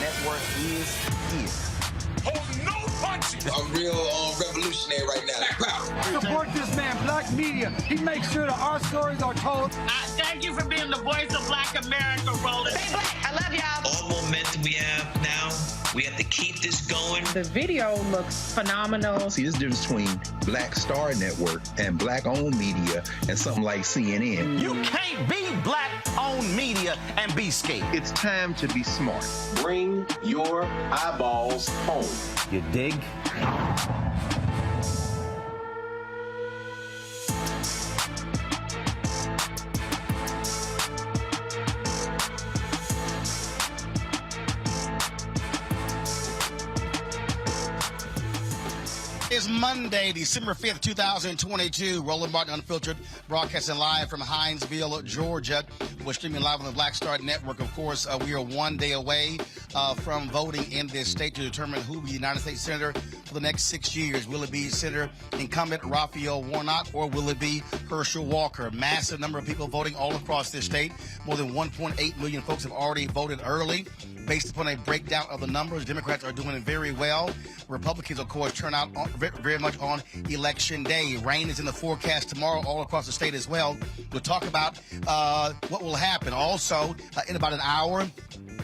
Network is here. Hold no punches. I'm real revolutionary right now. Support this man, Black Media. He makes sure that our stories are told. Thank you for being the voice of Black America, Roland. Stay black. I love y'all. All momentum we have now, we have to keep this going. The video looks phenomenal. See, there's a difference between Black Star Network and Black-owned media and something like CNN. You can't be Black-owned media and be scared. It's time to be smart. Bring your eyeballs home. You dig? is Monday, December 5th, 2022. Roland Martin Unfiltered, broadcasting live from Hinesville, Georgia. We're streaming live on the Black Star Network. Of course, we are 1 day away from voting in this state to determine who will be the United States Senator for the next 6 years. Will it be Senator incumbent Raphael Warnock, or will it be Hershel Walker? Massive number of people voting all across this state. More than 1.8 million folks have already voted early. Based upon a breakdown of the numbers, Democrats are doing very well. Republicans, of course, turn out very much on Election Day. Rain is in the forecast tomorrow all across the state as well. We'll talk about what will happen. Also, in about an hour,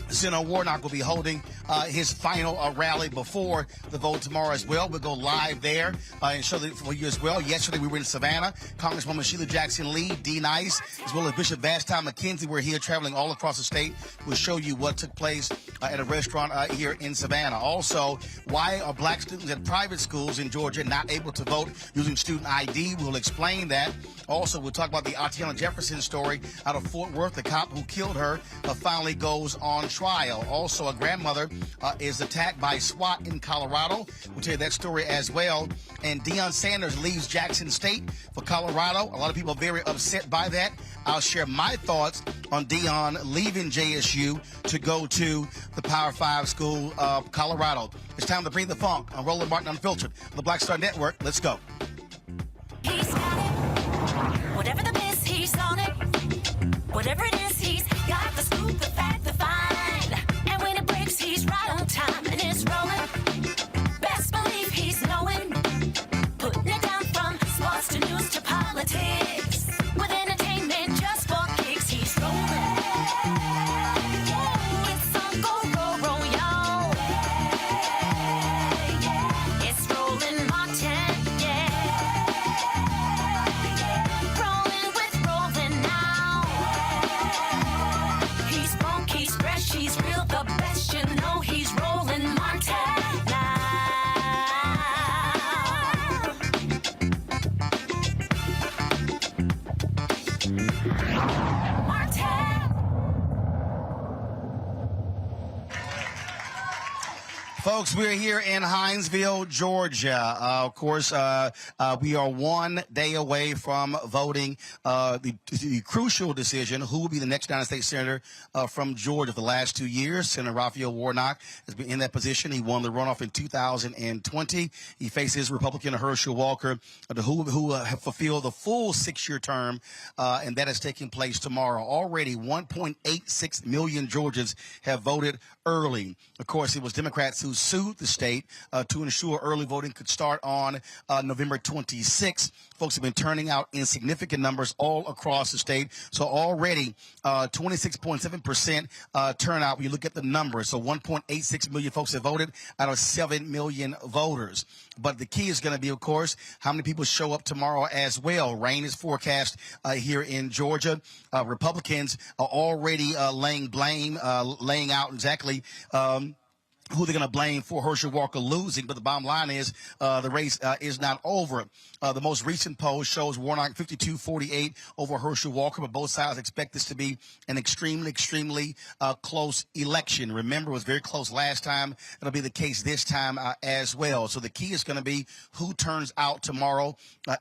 Senator Warnock will be holding his final rally before the vote tomorrow as well. We'll go live there and show that for you as well. Yesterday, we were in Savannah. Congresswoman Sheila Jackson Lee, D. Nice, as well as Bishop Vashti McKenzie were here traveling all across the state. We'll show you what took place at a restaurant here in Savannah. Also, why are black students at private schools in Georgia not able to vote using student ID? We'll explain that. Also, we'll talk about the Atatiana Jefferson story out of Fort Worth. The cop who killed her finally goes on trial. Also, a grandmother is attacked by SWAT in Colorado. We'll tell you that story as well. And Deion Sanders leaves Jackson State for Colorado. A lot of people are very upset by that. I'll share my thoughts on Deion leaving JSU to go to the Power 5 school of Colorado. It's time to bring the funk on Roland Martin Unfiltered on the Black Star Network. Let's go. He's got it. Whatever the miss, he's on it. Whatever it is, he's got the scoop, the fact, the find. And when it breaks, he's right on time and it's rolling. Best believe he's knowing. Putting it down from sports to news to politics. With entertainment just for kicks, he's rolling. It's on go, roll, y'all. It's Roland Martin, rolling with Roland now. He's funk, he's fresh, he's real, the best, you know he's Roland Martin now. Folks, we're here in Hinesville, Georgia. Of course, we are 1 day away from voting the crucial decision who will be the next United States Senator from Georgia. For the last 2 years, Senator Raphael Warnock has been in that position. He won the runoff in 2020. He faces Republican Hershel Walker, who have fulfilled the full 6-year term, and that is taking place tomorrow. Already 1.86 million Georgians have voted early. Of course, it was Democrats who sued the state to ensure early voting could start on November 26th. Folks have been turning out in significant numbers all across the state. So already 26.7% turnout when you look at the numbers. So 1.86 million folks have voted out of 7 million voters. But the key is going to be, of course, how many people show up tomorrow as well. Rain is forecast here in Georgia. Republicans are already laying out exactly who they're going to blame for Hershel Walker losing. But the bottom line is the race is not over. The most recent poll shows Warnock 52-48 over Hershel Walker, but both sides expect this to be an extremely close election. Remember, it was very close last time. It'll be the case this time as well. So the key is going to be who turns out tomorrow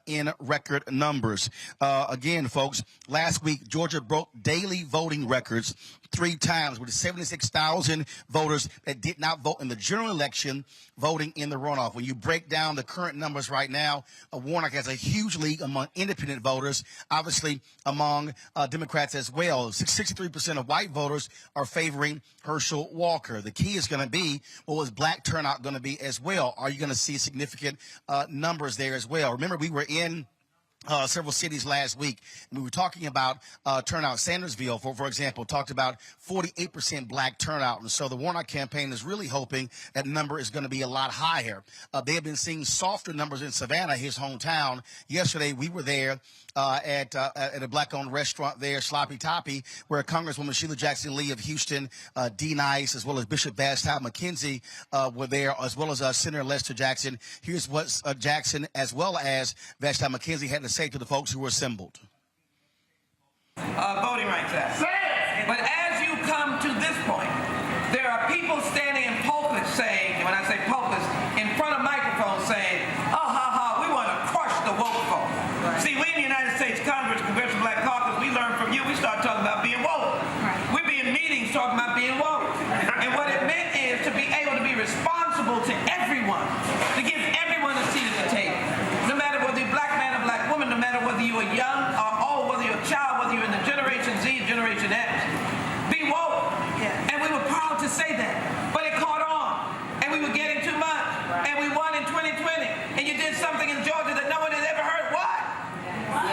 in record numbers. Again, folks, last week, Georgia broke daily voting records 3 times with 76,000 voters that did not vote in the general election voting in the runoff. When you break down the current numbers right now, Warnock has a huge lead among independent voters, obviously among Democrats as well. 63% of white voters are favoring Hershel Walker. The key is going to be, what was black turnout going to be as well? Are you going to see significant numbers there as well? Remember, we were in several cities last week, and we were talking about turnout. Sandersville, for example, talked about 48% black turnout, and so the Warnock campaign is really hoping that number is going to be a lot higher. They have been seeing softer numbers in Savannah, his hometown. Yesterday, we were there at a black-owned restaurant there, Sloppy Toppy, where Congresswoman Sheila Jackson Lee of Houston, D. Nice, as well as Bishop Vashti McKenzie were there, as well as Senator Lester Jackson. Here's what Jackson, as well as Vashti McKenzie, had to say to the folks who were assembled. Voting Rights Act. But as you come to this point, there are people standing in pulpits saying, when I say pulpits, in front of microphones saying, oh, accessible to everyone, to give everyone a seat at the table. No matter whether you're a black man or black woman, no matter whether you are young or old, whether you're a child, whether you're in the Generation Z, Generation X. Be woke. And we were proud to say that. But it caught on. And we were getting too much. And we won in 2020. And you did something in Georgia that no one had ever heard. What?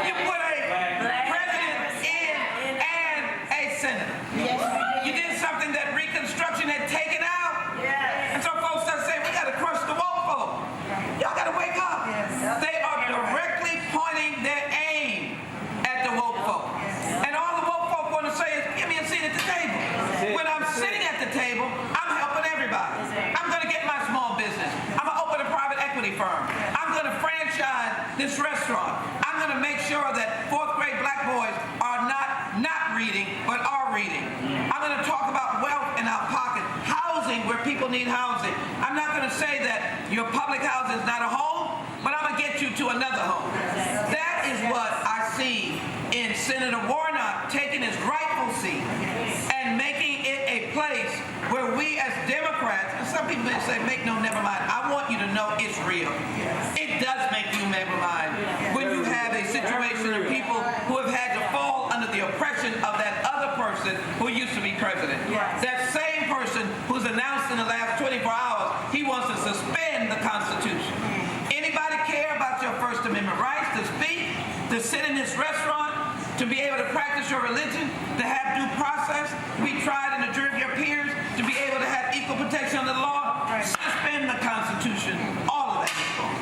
You put a president in and a senator. You did something that Reconstruction had taken out. And so folks are saying, we got to crush the woke folk. Y'all got to wake up. They are directly pointing their aim at the woke folk. And all the woke folk want to say is, give me a seat at the table. When I'm sitting at the table, I'm helping everybody. I'm going to get my small business. I'm going to open a private equity firm. I'm going to franchise this restaurant. I'm going to make sure that fourth grade black boys are not reading, but are reading. I'm going to talk about wealth in our pocket, housing where people need housing. I'm not going to say that your public house is not a home, but I'm going to get you to another home. That is what I see in Senator Warnock taking his rightful seat and making it a place where we as Democrats, and some people may say, make no never mind. I want you to know it's real. It does make you never mind when you have a situation of people who have had to fall under the oppression of that other person who used to be president. That same person who's announced in the last 24 hours he wants to suspend the Constitution. Anybody care about your First Amendment rights to speak, to sit in this restaurant, to be able to practice your religion, to have due process, to be tried in the jury of your peers, to be able to have equal protection under the law? Suspend the Constitution. All of that is wrong.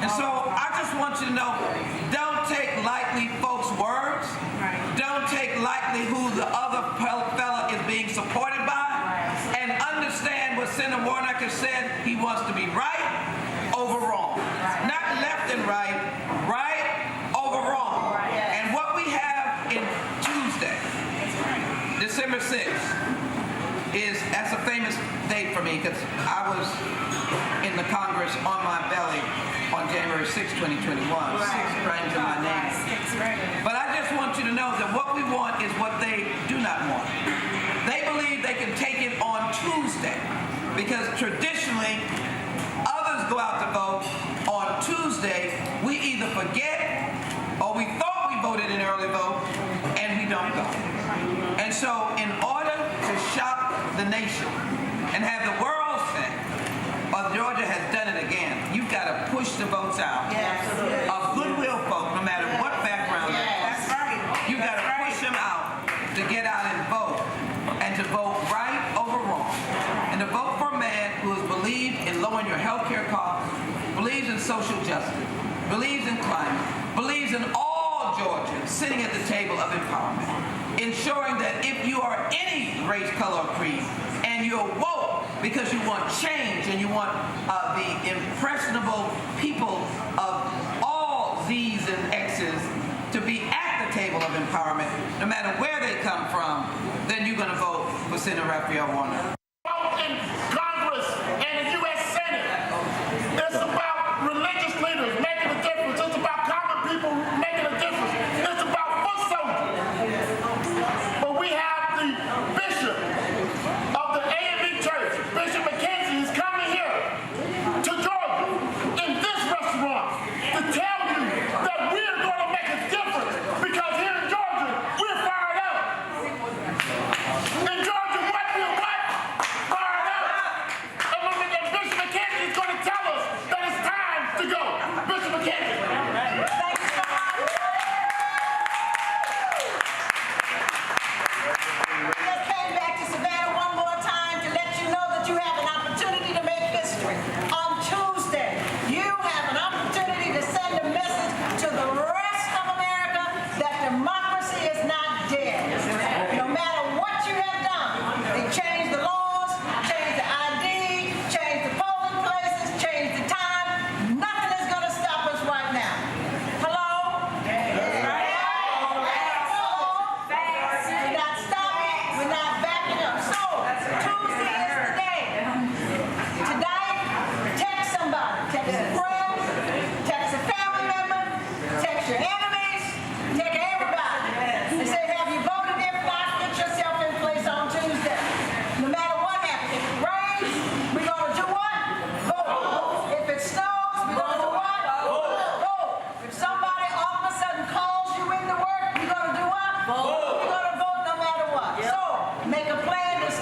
And so I just want you to know, don't take lightly folks' words. Don't take lightly who the other fella is being supported by. And understand what Senator Warnock has said. He wants to be right over wrong. Not left and right, right over wrong. And what we have in Tuesday, December 6th, that's a famous date for me because I was in the Congress on my belly on January 6, 2021, 6 strings in my name. But I just want you to know that what we want is what they do not want. They believe they can take it on Tuesday because traditionally others go out to vote on Tuesday. We either forget or we thought we voted in early vote and we don't go. And so in order to shock the nation and have the world say, oh, Georgia has done it again, you've got to push the votes out of goodwill folk, no matter what background they are. You've got to push them out to get out and vote, and to vote right over wrong, and to vote for a man who has believed in lowering your health care costs, believes in social justice, believes in climate, believes in all Georgians sitting at the table of empowerment, ensuring that if you are any race, color, or creed, and you're woke because you want change and you want the impressionable people of all Z's and X's to be at the table of empowerment, no matter where they come from, then you're going to vote for Senator Raphael Warnock. In Congress and the U.S. Senate, it's about religious leaders making a difference. It's about common people making a difference. It's about foot soldiers. But we have the bishop of the A&B Church, Bishop McKenzie, is coming here to Georgia in this restaurant to tell you that we're going to make a difference because here in Georgia, we're fired up. In Georgia, what will what?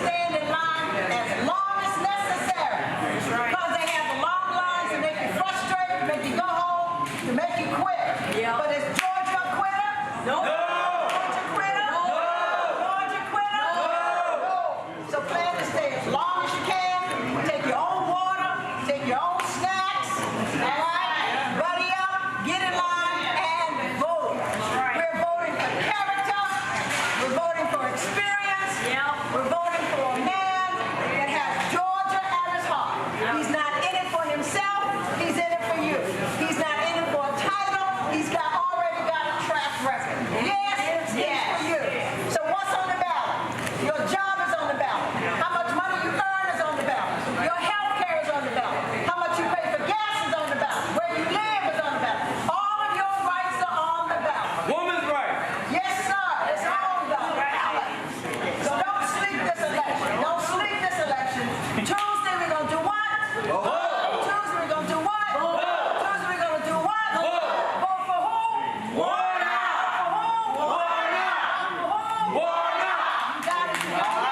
stand in line as long as necessary. Because they have the long lines to make you frustrated, to make you go home, to make you quit. But is Georgia a quitter? No. Georgia quitter? No. Georgia quitter? No. So plan to stay as long as you can. Take your own water, take your own snacks. All right? Buddy up, get in line, and vote. We're voting for character. We're voting for experience. We're voting for a man that has Georgia at his heart. He's not in it for himself. He's in it for you. He's not in it for a title. He's already got a track record. Yes, yes, for you. So what's on the ballot? Your job is on the ballot. How much money you earn is on the ballot. Your health care is on the ballot. How much you pay for gas is on the ballot. Where you live is on the ballot. All of your rights are on the ballot. Woman's right. Yes, sir. It's on the ballot. So don't sleep this election. Don't sleep this election. Tuesday we're going to do what? Tuesday we're going to do what? Tuesday we're going to do what? Vote for who? Warnock. For who? Warnock. For who? Warnock. You got it. You got it.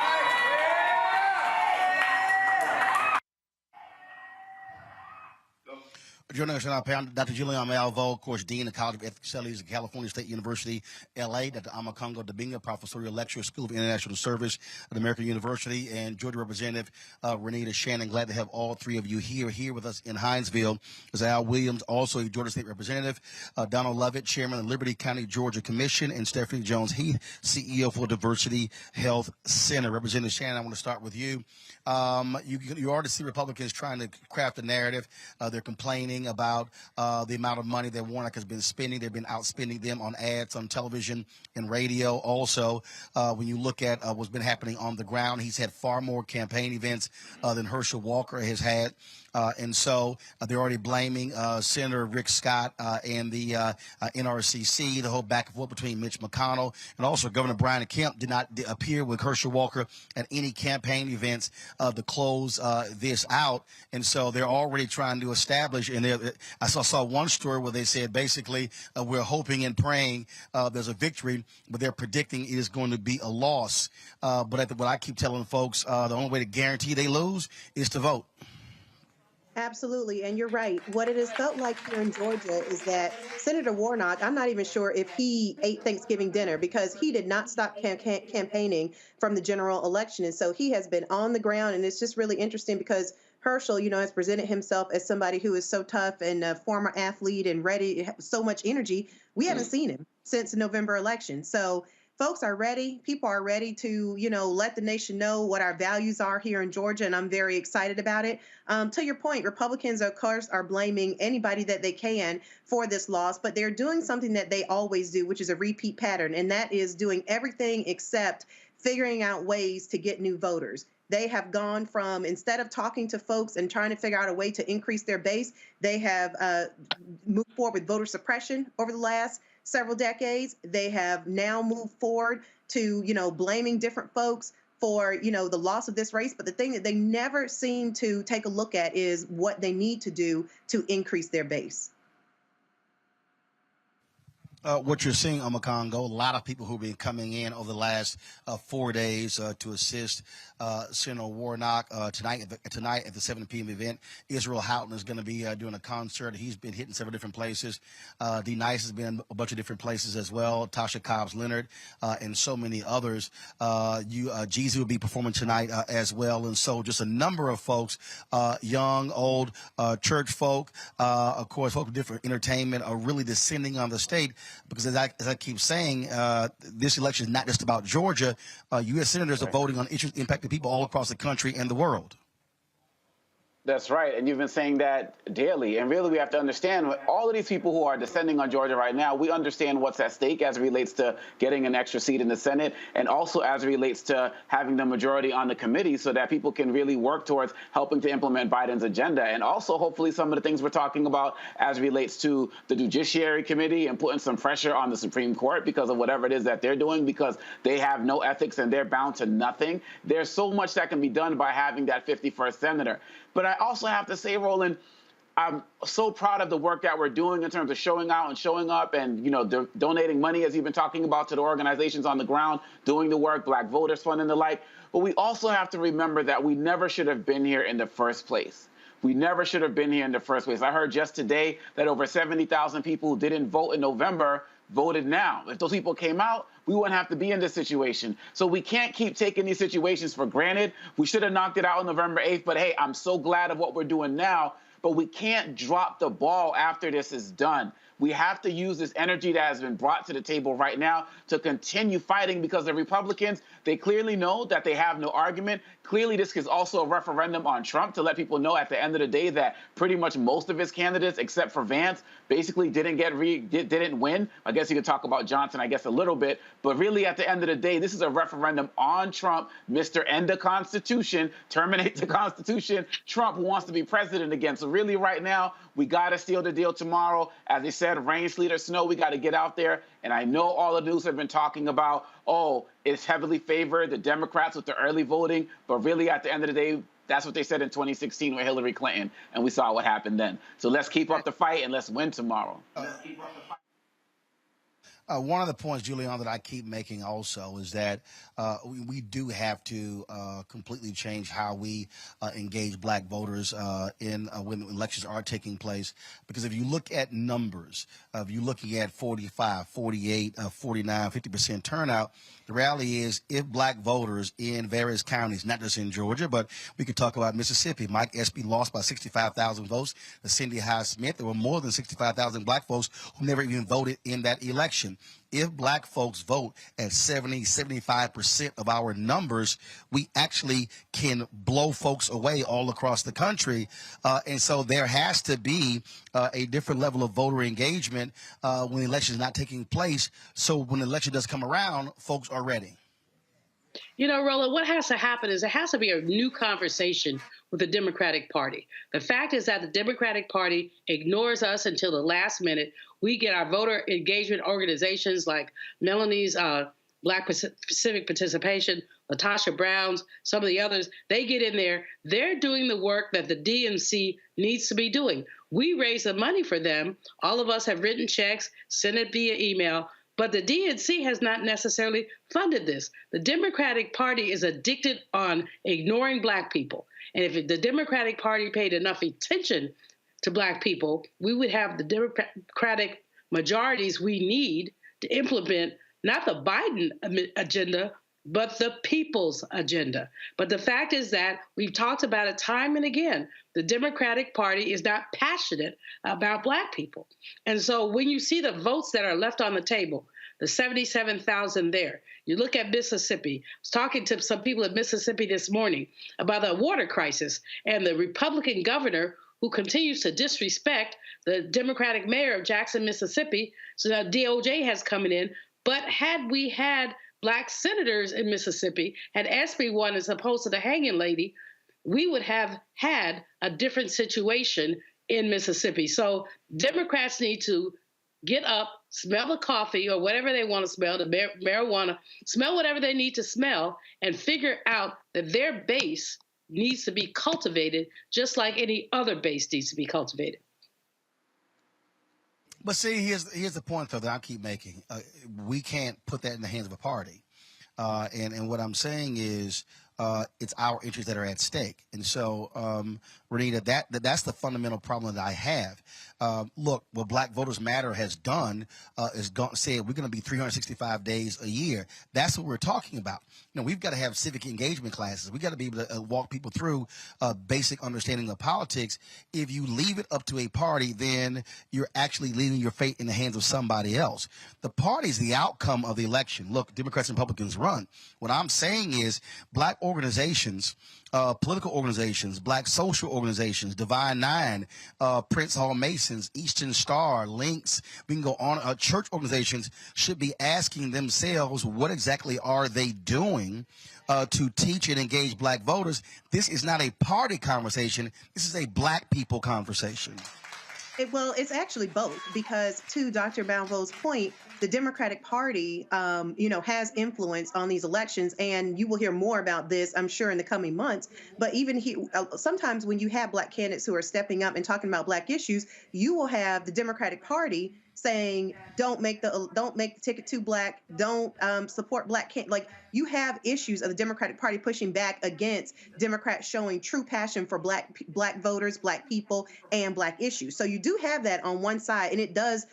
Joining us on our panel, Dr. Julian Malvo, of course, Dean of College of Ethics Studies at California State University, L.A., Dr. Amakongo Dabinga, Professorial Lecturer, School of International Service at American University, and Georgia Representative Renita Shannon. Glad to have all three of you here with us in Hinesville. Is Al Williams, also a Georgia State Representative, Donald Lovett, Chairman of the Liberty County Georgia Commission, and Stephanie Jones-Heath, CEO for Diversity Health Center. Representative Shannon, I want to start with you. You already see Republicans trying to craft a narrative. They're complaining about the amount of money that Warnock has been spending. They've been outspending them on ads, on television and radio. Also, when you look at what's been happening on the ground, he's had far more campaign events than Herschel Walker has had. And so they're already blaming Senator Rick Scott and the NRCC, the whole back and forth between Mitch McConnell, and also Governor Brian Kemp did not appear with Herschel Walker at any campaign events to close this out. And so they're already trying to establish, and I saw one story where they said basically we're hoping and praying there's a victory, but they're predicting it is going to be a loss. But what I keep telling folks, the only way to guarantee they lose is to vote. Absolutely. And you're right. What it has felt like here in Georgia is that Senator Warnock, I'm not even sure if he ate Thanksgiving dinner because he did not stop campaigning from the general election. And so he has been on the ground. And it's just really interesting because Herschel, has presented himself as somebody who is so tough and a former athlete and ready, so much energy. We haven't seen him since the November election. So folks are ready. People are ready to, let the nation know what our values are here in Georgia, and I'm very excited about it. To your point, Republicans, of course, are blaming anybody that they can for this loss, but they're doing something that they always do, which is a repeat pattern, and that is doing everything except figuring out ways to get new voters. They have gone from, instead of talking to folks and trying to figure out a way to increase their base, they have moved forward with voter suppression over the last several decades. They have now moved forward to, blaming different folks for, the loss of this race. But the thing that they never seem to take a look at is what they need to do to increase their base. What you're seeing, Amakongo, a lot of people who've been coming in over the last 4 days to assist Senator Warnock tonight at the 7 p.m. event. Israel Houghton is going to be doing a concert. He's been hitting several different places. D. Nice has been a bunch of different places as well. Tasha Cobbs Leonard and so many others. Jeezy will be performing tonight as well. And so just a number of folks, young, old, church folk, of course, folk with different entertainment are really descending on the state. Because as I keep saying, this election is not just about Georgia. U.S. senators are voting on issues impacting people all across the country and the world. That's right, and you've been saying that daily. And really, we have to understand, all of these people who are descending on Georgia right now, we understand what's at stake as it relates to getting an extra seat in the Senate, and also as it relates to having the majority on the committee so that people can really work towards helping to implement Biden's agenda. And also, hopefully, some of the things we're talking about as it relates to the Judiciary Committee and putting some pressure on the Supreme Court because of whatever it is that they're doing, because they have no ethics and they're bound to nothing. There's so much that can be done by having that 51st senator. But I also have to say, Roland, I'm so proud of the work that we're doing in terms of showing out and showing up and, you know, donating money, as you've been talking about, to the organizations on the ground, doing the work, Black Voters Fund and the like. But we also have to remember that we never should have been here in the first place. We never should have been here in the first place. I heard just today that over 70,000 people who didn't vote in November voted now. If those people came out, we wouldn't have to be in this situation. So we can't keep taking these situations for granted. We should have knocked it out on November 8th, but hey, I'm so glad of what we're doing now. But we can't drop the ball after this is done. We have to use this energy that has been brought to the table right now to continue fighting, because the Republicans, they clearly know that they have no argument. Clearly, this is also a referendum on Trump to let people know at the end of the day that pretty much most of his candidates, except for Vance, basically didn't win. I guess you could talk about Johnson, I guess, a little bit. But really, at the end of the day, this is a referendum on Trump, Mr. End the Constitution, terminate the Constitution, Trump, who wants to be president again. So really, right now, we got to seal the deal tomorrow. As they said, rain, sleet, or snow, we got to get out there. And I know all the news have been talking about, oh, it's heavily favored, the Democrats with the early voting. But really, at the end of the day, that's what they said in 2016 with Hillary Clinton. And we saw what happened then. So let's keep up the fight and let's win tomorrow. One of the points, Julian, that I keep making also is that we do have to completely change how we engage Black voters when elections are taking place. Because if you look at numbers, if you're looking at 45, 48, 49, 50% turnout, the reality is if Black voters in various counties, not just in Georgia, but we could talk about Mississippi. Mike Espy lost by 65,000 votes. Cindy Hyde-Smith, there were more than 65,000 Black folks who never even voted in that election. If Black folks vote at 70, 75% of our numbers, we actually can blow folks away all across the country. And so there has to be a different level of voter engagement when the election is not taking place. So when the election does come around, folks are ready. You know, Roland, what has to happen is there has to be a new conversation with the Democratic Party. The fact is that the Democratic Party ignores us until the last minute. We get our voter engagement organizations like Melanie's Black Civic Participation, LaTosha Brown's, some of the others. They get in there. They're doing the work that the DNC needs to be doing. We raise the money for them. All of us have written checks, sent it via email. But the DNC has not necessarily funded this. The Democratic Party is addicted on ignoring Black people. And if the Democratic Party paid enough attention to Black people, we would have the Democratic majorities we need to implement not the Biden agenda, but the people's agenda. But the fact is that we've talked about it time and again. The Democratic Party is not passionate about Black people. And so when you see the votes that are left on the table, the 77,000 there, you look at Mississippi. I was talking to some people in Mississippi this morning about the water crisis and the Republican governor who continues to disrespect the Democratic mayor of Jackson, Mississippi. So now DOJ has come in. But had we had Black senators in Mississippi, had Espy won as opposed to the hanging lady, we would have had a different situation in Mississippi. So Democrats need to get up, smell the coffee or whatever they want to smell, the marijuana, smell whatever they need to smell, and figure out that their base needs to be cultivated just like any other base needs to be cultivated. But see, here's the point, though, that I keep making. We can't put that in the hands of a party. And what I'm saying is it's our interests that are at stake. And so, Renita, that's the fundamental problem that I have. Look, what Black Voters Matter has done is said we're going to be 365 days a year. That's what we're talking about. You know, we've got to have civic engagement classes. We've got to be able to walk people through basic understanding of politics. If you leave it up to a party, then you're actually leaving your fate in the hands of somebody else. The party is the outcome of the election. Look, Democrats and Republicans run. What I'm saying is Black organizations, political organizations, Black social organizations, Divine Nine, Prince Hall Masons, Eastern Star, Links, we can go on. Church organizations should be asking themselves, what exactly are they doing to teach and engage Black voters? This is not a party conversation. This is a Black people conversation. Well, it's actually both, because to Dr. Malvo's point, the Democratic Party, has influence on these elections, and you will hear more about this, I'm sure, in the coming months. But even sometimes when you have Black candidates who are stepping up and talking about Black issues, you will have the Democratic Party saying, don't make the ticket too Black, don't support Black like you have issues of the Democratic Party pushing back against Democrats showing true passion for Black voters, Black people, and Black issues. So you do have that on one side, and it does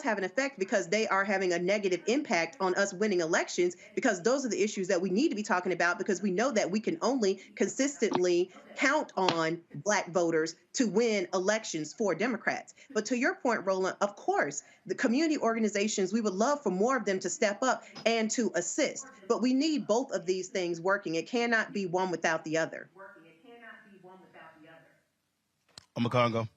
have an effect because they are having a negative impact on us winning elections, because those are the issues that we need to be talking about, because we know that we can only consistently count on Black voters to win elections for Democrats. But to your point, Roland, of course, the community organizations, we would love for more of them to step up and to assist. But we need both of these things working. It cannot be one without the other. Congo.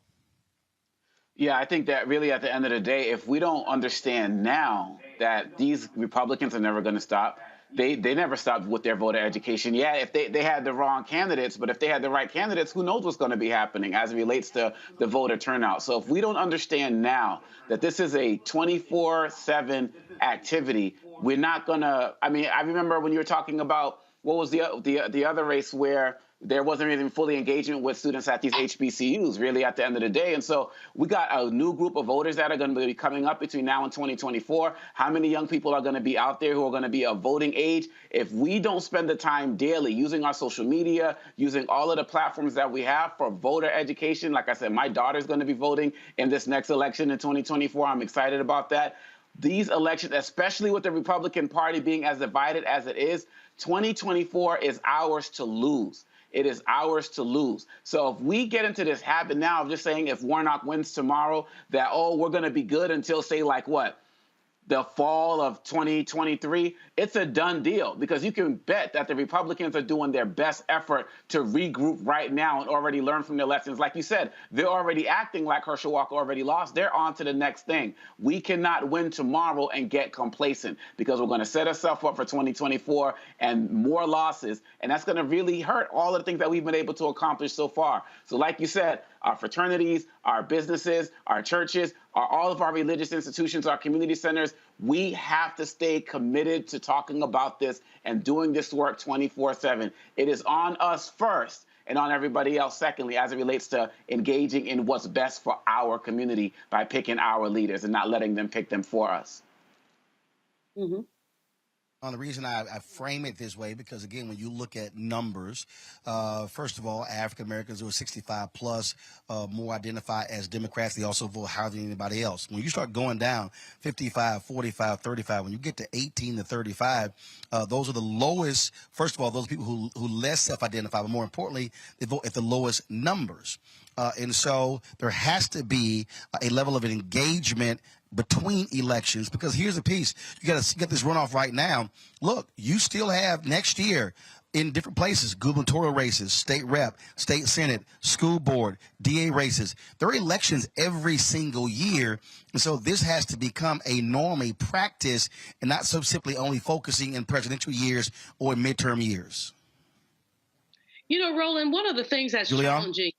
Yeah, I think that really at the end of the day, if we don't understand now that these Republicans are never going to stop, they never stopped with their voter education. Yeah, if they had the wrong candidates, but if they had the right candidates, who knows what's going to be happening as it relates to the voter turnout. So if we don't understand now that this is a 24/7 activity, we're not going to, I remember when you were talking about, what was the other race where there wasn't even fully engagement with students at these HBCUs, really, at the end of the day. And so we got a new group of voters that are going to be coming up between now and 2024. How many young people are going to be out there who are going to be of voting age? If we don't spend the time daily using our social media, using all of the platforms that we have for voter education, like I said, my daughter's going to be voting in this next election in 2024. I'm excited about that. These elections, especially with the Republican Party being as divided as it is, 2024 is ours to lose. It is ours to lose. So if we get into this habit now of just saying if Warnock wins tomorrow, that, we're going to be good until, say, like what? The fall of 2023, it's a done deal, because you can bet that the Republicans are doing their best effort to regroup right now and already learn from their lessons. Like you said, they're already acting like Herschel Walker already lost. They're on to the next thing. We cannot win tomorrow and get complacent, because we're going to set ourselves up for 2024 and more losses. And that's going to really hurt all of the things that we've been able to accomplish so far. So like you said, our fraternities, our businesses, our churches, all of our religious institutions, our community centers, we have to stay committed to talking about this and doing this work 24/7. It is on us first and on everybody else secondly, as it relates to engaging in what's best for our community by picking our leaders and not letting them pick them for us. Mm-hmm. The reason I frame it this way, because, again, when you look at numbers, first of all, African Americans who are 65 plus more identify as Democrats. They also vote higher than anybody else. When you start going down 55, 45, 35, when you get to 18 to 35, those are the lowest. First of all, those people who less self-identify, but more importantly, they vote at the lowest numbers. And so there has to be a level of engagement between elections, because here's the piece. You got to get this runoff right now. Look, you still have next year in different places, gubernatorial races, state rep, state senate, school board, DA races. There are elections every single year. And so this has to become a norm, a practice, and not so simply only focusing in presidential years or in midterm years. Roland, one of the things that's challenging.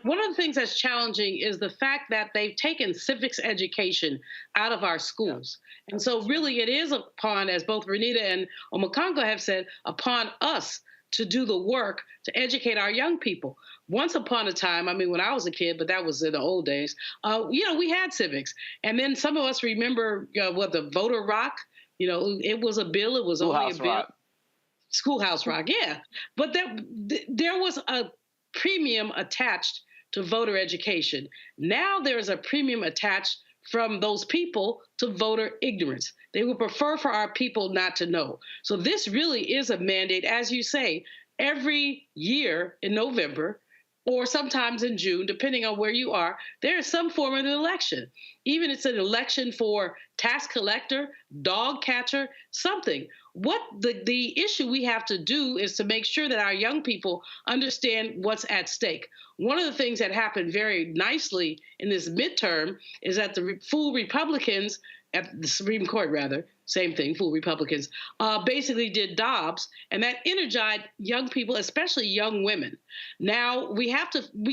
One of the things that's challenging is the fact that they've taken civics education out of our schools. And so really it is upon, as both Renita and Omokongo have said, upon us to do the work to educate our young people. Once upon a time, when I was a kid, but that was in the old days, we had civics. And then some of us remember the voter rock, it was a bill, it was only a bill. Schoolhouse rock, yeah. But there was a premium attached to voter education. Now there is a premium attached from those people to voter ignorance. They would prefer for our people not to know. So this really is a mandate, as you say, every year in November, or sometimes in June, depending on where you are, there is some form of an election. Even it's an election for tax collector, dog catcher, something. What the issue we have to do is to make sure that our young people understand what's at stake. One of the things that happened very nicely in this midterm is that the full Republicans, at the Supreme Court rather, same thing, full Republicans, basically did Dobbs, and that energized young people, especially young women. Now we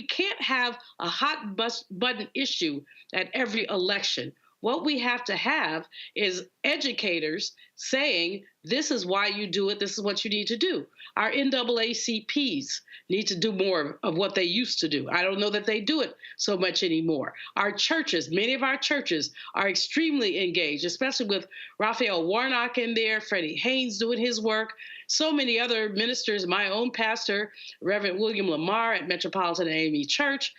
can't have a hot button issue at every election. What we have to have is educators saying, this is why you do it, this is what you need to do. Our NAACPs need to do more of what they used to do. I don't know that they do it so much anymore. Our churches, many of our churches are extremely engaged, especially with Raphael Warnock in there, Freddie Haynes doing his work, so many other ministers, my own pastor, Reverend William Lamar at Metropolitan AME Church,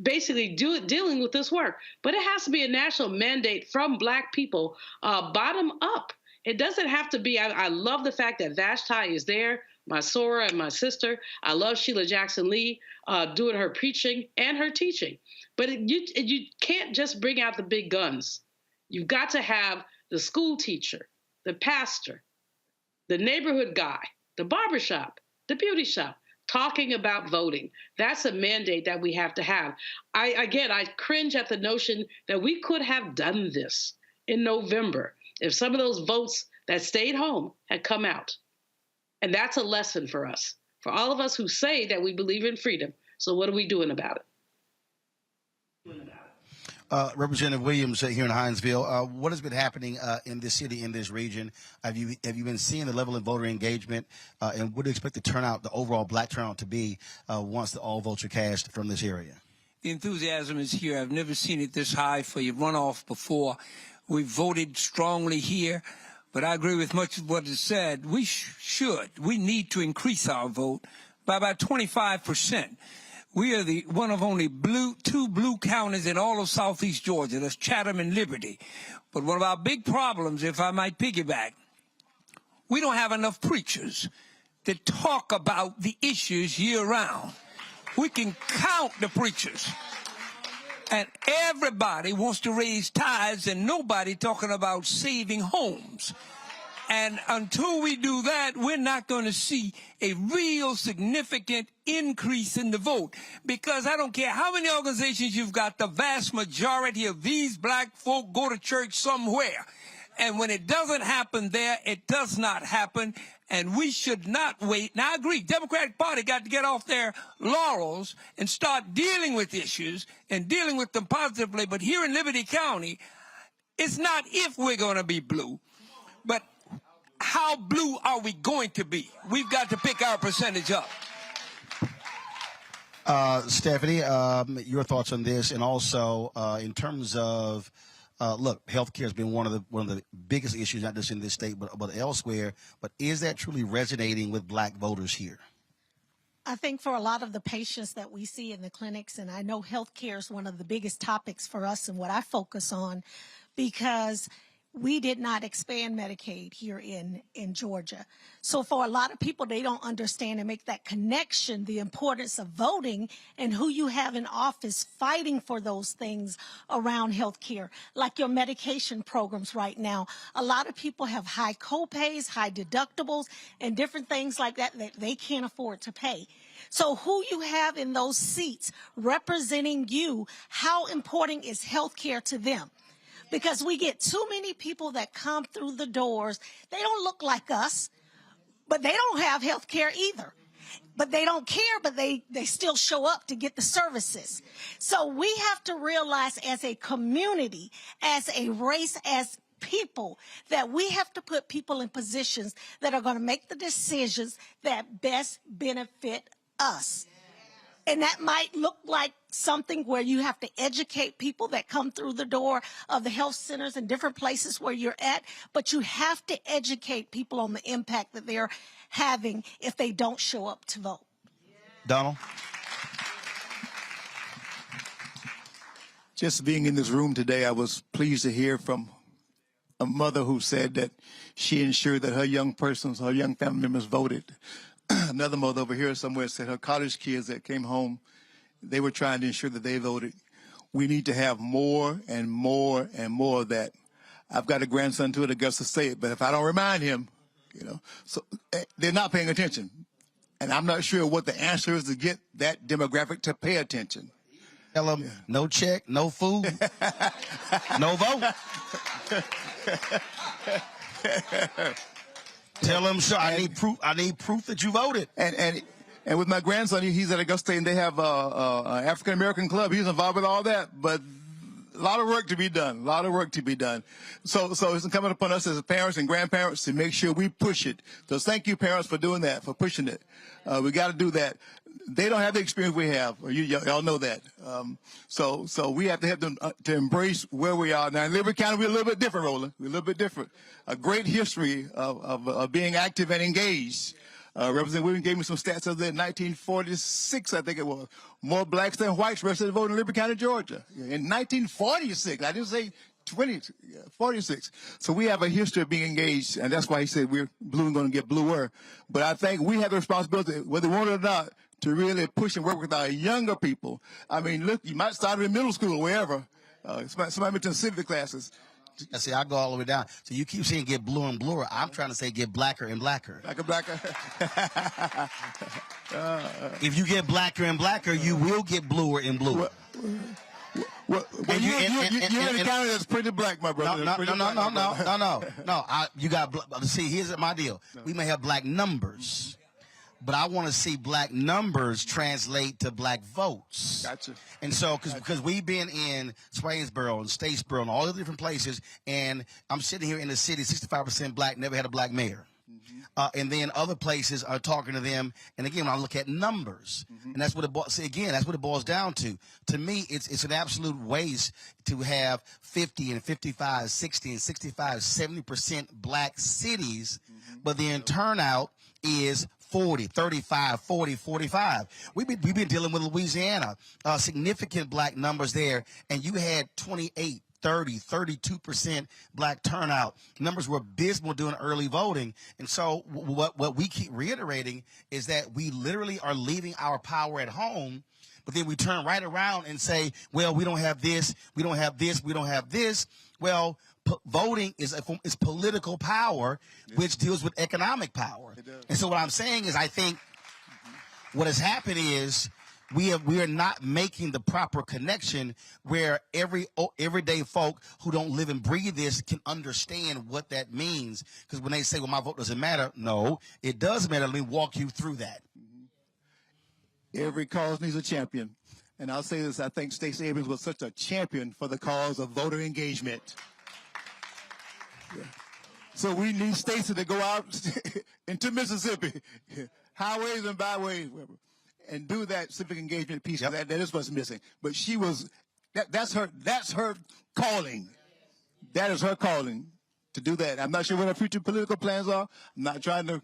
basically dealing with this work. But it has to be a national mandate from Black people, bottom up. It doesn't have to be, I love the fact that Vashti is there, my Sora and my sister. I love Sheila Jackson Lee doing her preaching and her teaching. But you can't just bring out the big guns. You've got to have the school teacher, the pastor, the neighborhood guy, the barbershop, the beauty shop, talking about voting. That's a mandate that we have to have. I cringe at the notion that we could have done this in November if some of those votes that stayed home had come out. And that's a lesson for us, for all of us who say that we believe in freedom. So what are we doing about it? Representative Williams here in Hinesville, what has been happening in this city, in this region? Have you been seeing the level of voter engagement, and what do you expect the turnout, the overall Black turnout, to be once all votes are cast from this area? The enthusiasm is here. I've never seen it this high for your runoff before. We voted strongly here, but I agree with much of what is said. We need to increase our vote by about 25%. We are one of only two blue counties in all of southeast Georgia. That's Chatham and Liberty. But one of our big problems, if I might piggyback, we don't have enough preachers that talk about the issues year-round. We can count the preachers. And everybody wants to raise tithes and nobody talking about saving homes. And until we do that, we're not going to see a real significant increase in the vote. Because I don't care how many organizations you've got, the vast majority of these Black folk go to church somewhere. And when it doesn't happen there, it does not happen. And we should not wait. Now, I agree, Democratic Party got to get off their laurels and start dealing with issues and dealing with them positively. But here in Liberty County, it's not if we're going to be blue, but how blue are we going to be? We've got to pick our percentage up. Stephanie, your thoughts on this, and also in terms of look, healthcare has been one of the biggest issues, not just in this state but elsewhere. But is that truly resonating with Black voters here? I think for a lot of the patients that we see in the clinics, and I know healthcare is one of the biggest topics for us and what I focus on, because we did not expand Medicaid here in Georgia. So for a lot of people, they don't understand and make that connection, the importance of voting and who you have in office fighting for those things around health care, like your medication programs right now. A lot of people have high copays, high deductibles, and different things like that that they can't afford to pay. So who you have in those seats representing you, how important is health care to them? Because we get too many people that come through the doors. They don't look like us, but they don't have health care either. But they don't care, but they still show up to get the services. So we have to realize as a community, as a race, as people, that we have to put people in positions that are going to make the decisions that best benefit us. And that might look like something where you have to educate people that come through the door of the health centers and different places where you're at. But you have to educate people on the impact that they're having if they don't show up to vote. Donald? Just being in this room today, I was pleased to hear from a mother who said that she ensured that her young family members voted. Another mother over here somewhere said her college kids that came home, they were trying to ensure that they voted. We need to have more and more and more of that. I've got a grandson too at Augusta State, but if I don't remind him, so they're not paying attention. And I'm not sure what the answer is to get that demographic to pay attention. Tell them no check, no food, no vote. Tell them, sure, I need proof that you voted. And with my grandson, he's at Augusta State, and they have an African American club. He's involved with all that. But lot of work to be done. A lot of work to be done. So it's incumbent upon us as parents and grandparents to make sure we push it. So thank you, parents, for doing that, for pushing it. We got to do that. They don't have the experience we have. Y'all know that. So we have to have them to embrace where we are. Now, in Liberty County, we're a little bit different, Roland. We're a little bit different. A great history of being active and engaged. Representative Williams gave me some stats of that in 1946, I think it was. More blacks than whites registered to vote in Liberty County, Georgia. In 1946, I didn't say 46. So we have a history of being engaged, and that's why he said we're blue and going to get bluer. But I think we have the responsibility, whether we want it or not, to really push and work with our younger people. I mean, look, you might start in middle school or wherever. Somebody mentioned civic classes. I see, I go all the way down. So you keep saying get bluer and bluer. I'm trying to say get blacker and blacker. Blacker. If you get blacker and blacker, you will get bluer and bluer. Well, you're in a county that's pretty black, my brother. No. You got, see, here's my deal. We may have black numbers, but I want to see black numbers translate to black votes. Gotcha. And so, because we've been in Swainsboro and Statesboro and all the different places, and I'm sitting here in the city, 65% black, never had a black mayor. And then other places are talking to them. And again, when I look at numbers, and that's what it boils down to. To me, it's an absolute waste to have 50 and 55, 60 and 65, 70% black cities, but then turnout is 40, 35, 40, 45. We've been dealing with Louisiana, significant black numbers there, and you had 28, 30, 32% black turnout. Numbers were abysmal during early voting. And so what we keep reiterating is that we literally are leaving our power at home, but then we turn right around and say, well, we don't have this, we don't have this, we don't have this. Well, voting is political power, which deals with economic power. And so what I'm saying is I think what has happened is we are not making the proper connection where everyday folk who don't live and breathe this can understand what that means. Because when they say, well, my vote doesn't matter, no, it does matter. Let me walk you through that. Every cause needs a champion. And I'll say this, I think Stacey Abrams was such a champion for the cause of voter engagement. Yeah. So we need Stacey to go out into Mississippi, highways and byways, and do that civic engagement piece. Yep. That is what's missing. But she was, that's her calling. That is her calling to do that. I'm not sure what her future political plans are. I'm not trying to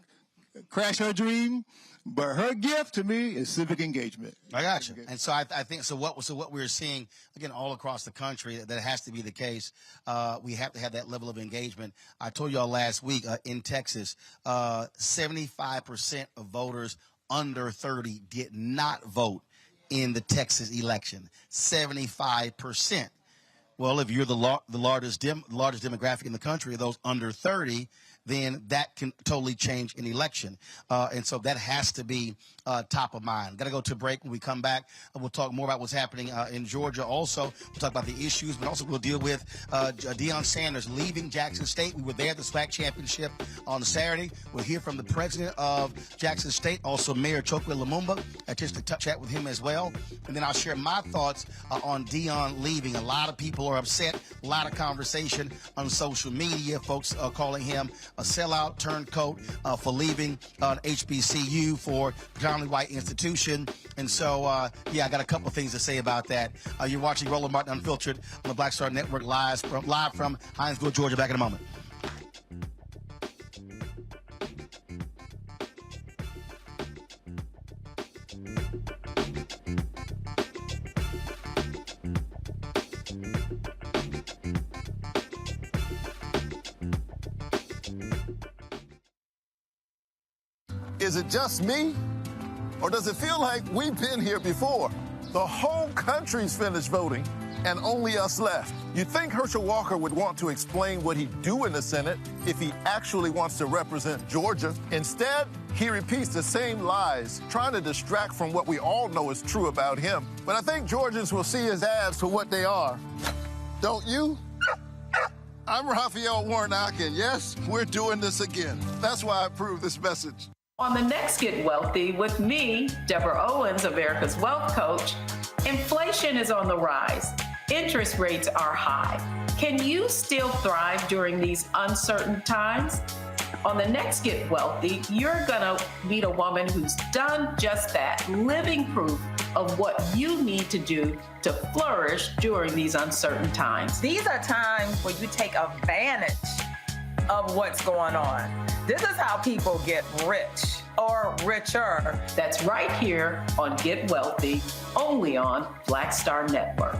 crash her dream, but her gift to me is civic engagement. I got you. And so I think what we're seeing again all across the country, that has to be the case. We have to have that level of engagement. I told y'all last week in Texas, 75% of voters under 30 did not vote in the Texas election. 75%. Well, if you're the largest demographic in the country, those under 30, then that can totally change an election. And so that has to be top of mind. Got to go to a break. When we come back, we'll talk more about what's happening in Georgia also. We'll talk about the issues, but also we'll deal with Deion Sanders leaving Jackson State. We were there at the SWAC championship on Saturday. We'll hear from the president of Jackson State, also Mayor Chokwe Lumumba. I just to chat with him as well. And then I'll share my thoughts on Deion leaving. A lot of people are upset. A lot of conversation on social media. Folks are calling him a sellout turncoat for leaving HBCU for predominantly white institution. And so, I got a couple of things to say about that. You're watching Roland Martin Unfiltered on the Black Star Network live from Hinesville, Georgia. Back in a moment. Is it just me? Or does it feel like we've been here before? The whole country's finished voting, and only us left. You'd think Herschel Walker would want to explain what he'd do in the Senate if he actually wants to represent Georgia. Instead, he repeats the same lies, trying to distract from what we all know is true about him. But I think Georgians will see his ads for what they are. Don't you? I'm Raphael Warnock, and yes, we're doing this again. That's why I approve this message. On the next Get Wealthy with me, Deborah Owens, America's Wealth Coach, inflation is on the rise. Interest rates are high. Can you still thrive during these uncertain times? On the next Get Wealthy, you're gonna meet a woman who's done just that, living proof of what you need to do to flourish during these uncertain times. These are times where you take advantage of what's going on. This is how people get rich or richer. That's right here on Get Wealthy, only on Black Star Network.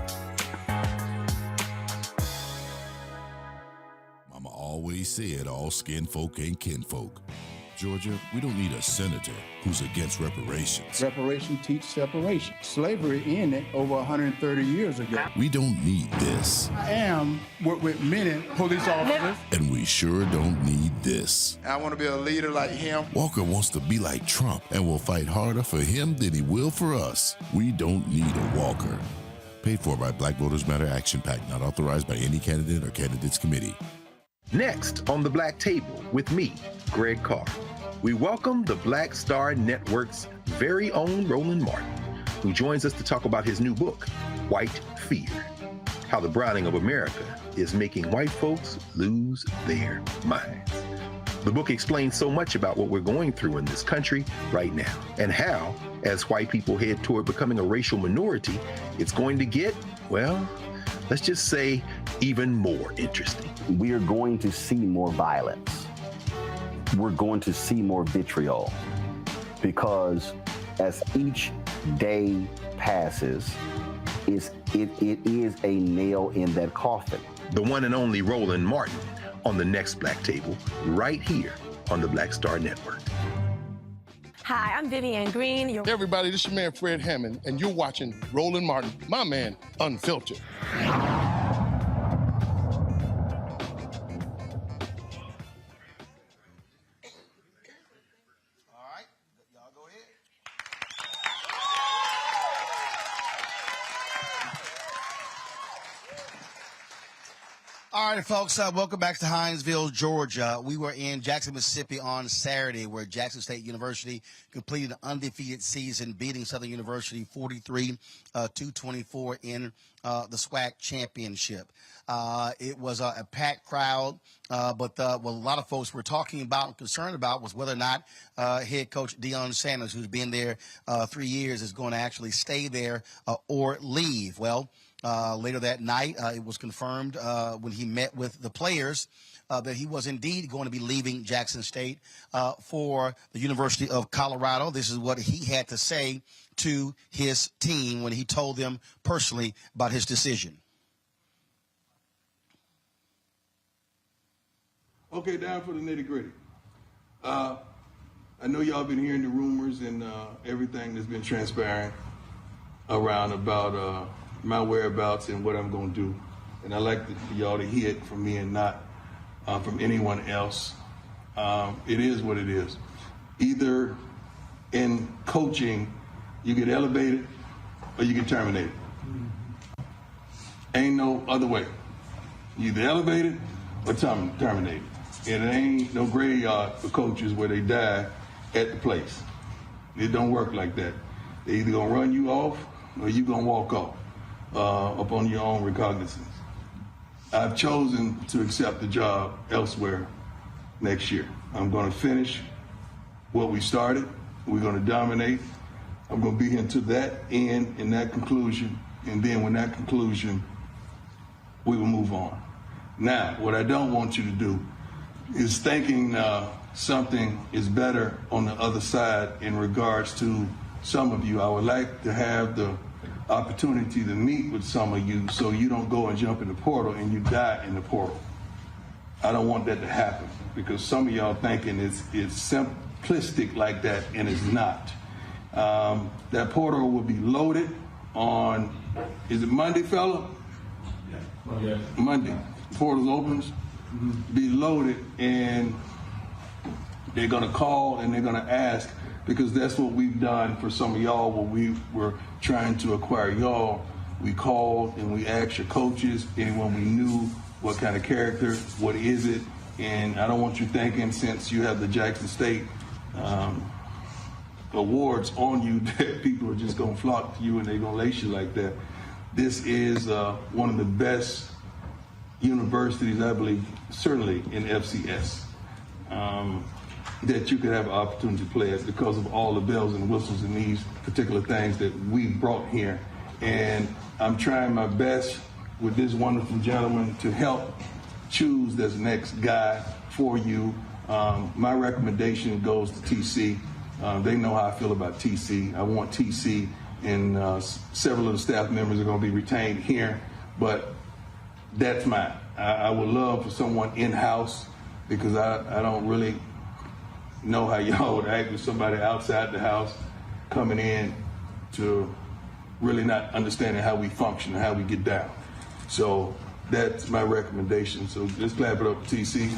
Mama always said all skin folk ain't kinfolk. Georgia, we don't need a senator who's against reparations. Reparation teach separation. Slavery ended over 130 years ago. We don't need this. I am with many police officers. And we sure don't need this. I want to be a leader like him. Walker wants to be like Trump and will fight harder for him than he will for us. We don't need a Walker. Paid for by Black Voters Matter Action PAC, not authorized by any candidate or candidates committee. Next on the Black Table with me, Greg Carr, we welcome the Black Star Network's very own Roland Martin, who joins us to talk about his new book, White Fear, how the browning of America is making white folks lose their minds. The book explains so much about what we're going through in this country right now, and how, as white people head toward becoming a racial minority, it's going to get, well, let's just say, even more interesting. We are going to see more violence. We're going to see more vitriol, because as each day passes, it is a nail in that coffin. The one and only Roland Martin on the next Black Table, right here on the Black Star Network. Hi, I'm Vivian Green. Hey everybody, this is your man Fred Hammond, and you're watching Roland Martin, my man, Unfiltered. All right, folks, welcome back to Hinesville, Georgia. We were in Jackson, Mississippi on Saturday, where Jackson State University completed an undefeated season, beating Southern University 43-24 in the SWAC championship. It was a packed crowd, but what a lot of folks were talking about and concerned about was whether or not head coach Deion Sanders, who's been there 3 years, is going to actually stay there or leave. Well, later that night, it was confirmed when he met with the players that he was indeed going to be leaving Jackson State for the University of Colorado. This is what he had to say to his team when he told them personally about his decision. Okay, down for the nitty-gritty. I know y'all been hearing the rumors and everything that's been transpiring around about my whereabouts and what I'm going to do. And I like for y'all to hear it from me and not from anyone else. It is what it is. Either in coaching, you get elevated or you get terminated. Ain't no other way. You either elevated or terminated. And it ain't no graveyard for coaches where they die at the place. It don't work like that. They either gonna run you off or you gonna walk off upon your own recognizance. I've chosen to accept the job elsewhere next year. I'm gonna finish what we started. We're gonna dominate. I'm gonna be here to that end and that conclusion. And then when that conclusion, we will move on. Now, what I don't want you to do is thinking something is better on the other side in regards to some of you. I would like to have the opportunity to meet with some of you so you don't go and jump in the portal and you die in the portal. I don't want that to happen because some of y'all thinking it's simplistic like that, and it's not. That portal will be loaded on, is it Monday, fella? Yeah. Monday. Portal opens, be loaded, and they're gonna call and they're gonna ask, because that's what we've done for some of y'all when we were trying to acquire y'all. We called and we asked your coaches, anyone we knew, what kind of character, what is it? And I don't want you thinking, since you have the Jackson State awards on you, that people are just gonna flock to you and they're gonna lace you like that. This is one of the best universities, I believe, certainly in FCS, that you could have an opportunity to play at because of all the bells and whistles and these particular things that we brought here. And I'm trying my best with this wonderful gentleman to help choose this next guy for you. My recommendation goes to TC. They know how I feel about TC. I want TC, and several of the staff members are going to be retained here, but that's mine. I would love for someone in-house, because I don't really know how y'all would act with somebody outside the house coming in to really not understanding how we function and how we get down. So that's my recommendation. So just clap it up for TC.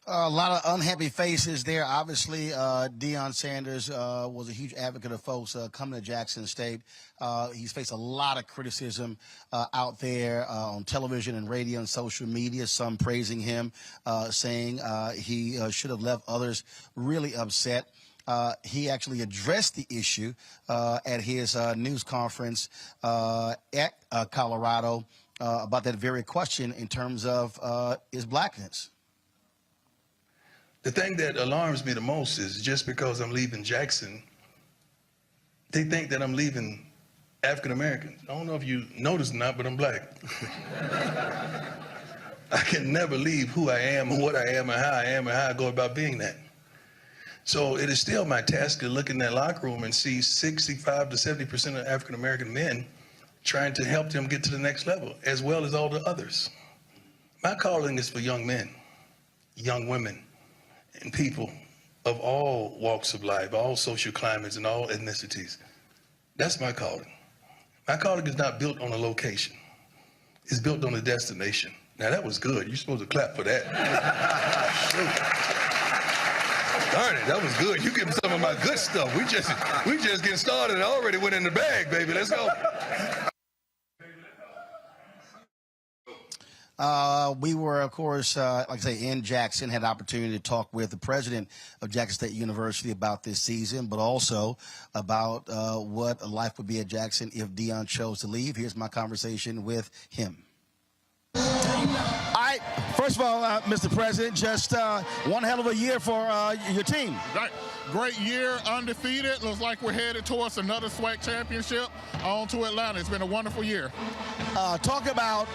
A lot of unhappy faces there. Obviously, Deion Sanders was a huge advocate of folks coming to Jackson State. He's faced a lot of criticism out there on television and radio and social media, some praising him, saying he should have left, others really upset. He actually addressed the issue at his news conference at Colorado about that very question in terms of his blackness. The thing that alarms me the most is just because I'm leaving Jackson, they think that I'm leaving African Americans. I don't know if you noticed or not, but I'm black. I can never leave who I am and what I am and how I go about being that. So it is still my task to look in that locker room and see 65 to 70% of African American men trying to help them get to the next level, as well as all the others. My calling is for young men, young women, and people of all walks of life, all social climates, and all ethnicities. That's my calling. My calling is not built on a location. It's built on a destination. Now, that was good. You're supposed to clap for that. Darn it, that was good. You give me some of my good stuff. We just getting started. I already went in the bag, baby. Let's go. We were, of course, like I say, in Jackson, had an opportunity to talk with the president of Jackson State University about this season, but also about what life would be at Jackson if Deion chose to leave. Here's my conversation with him. All right. First of all, Mr. President, just one hell of a year for your team. Right. Great year, undefeated. Looks like we're headed towards another SWAC championship on to Atlanta. It's been a wonderful year. Talk about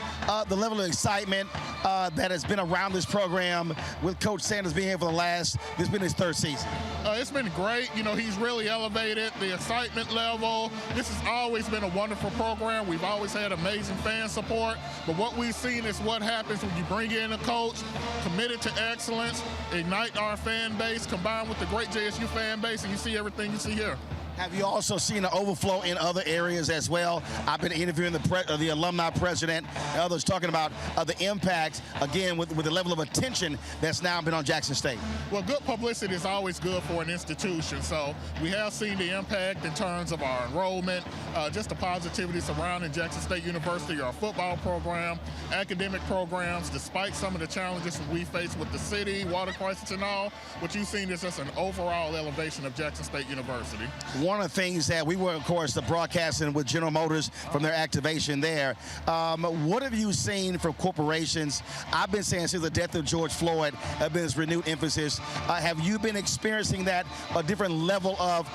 the level of excitement that has been around this program with Coach Sanders being here for this has been his third season. It's been great. You know, he's really elevated the excitement level. This has always been a wonderful program. We've always had amazing fan support. But what we've seen is what happens when you bring in a coach committed to excellence, ignite our fan base, combined with the great JSU fan base, and you see everything you see here. Have you also seen an overflow in other areas as well? I've been interviewing the alumni president and others talking about the impact, again, with the level of attention that's now been on Jackson State. Well, good publicity is always good for an institution. So we have seen the impact in terms of our enrollment, just the positivity surrounding Jackson State University, our football program, academic programs, despite some of the challenges we face with the city, water crisis and all. What you've seen is just an overall elevation of Jackson State University. One of the things that we were, of course, broadcasting with General Motors from their activation there. What have you seen from corporations? I've been saying since the death of George Floyd, have been this renewed emphasis. Have you been experiencing that, a different level of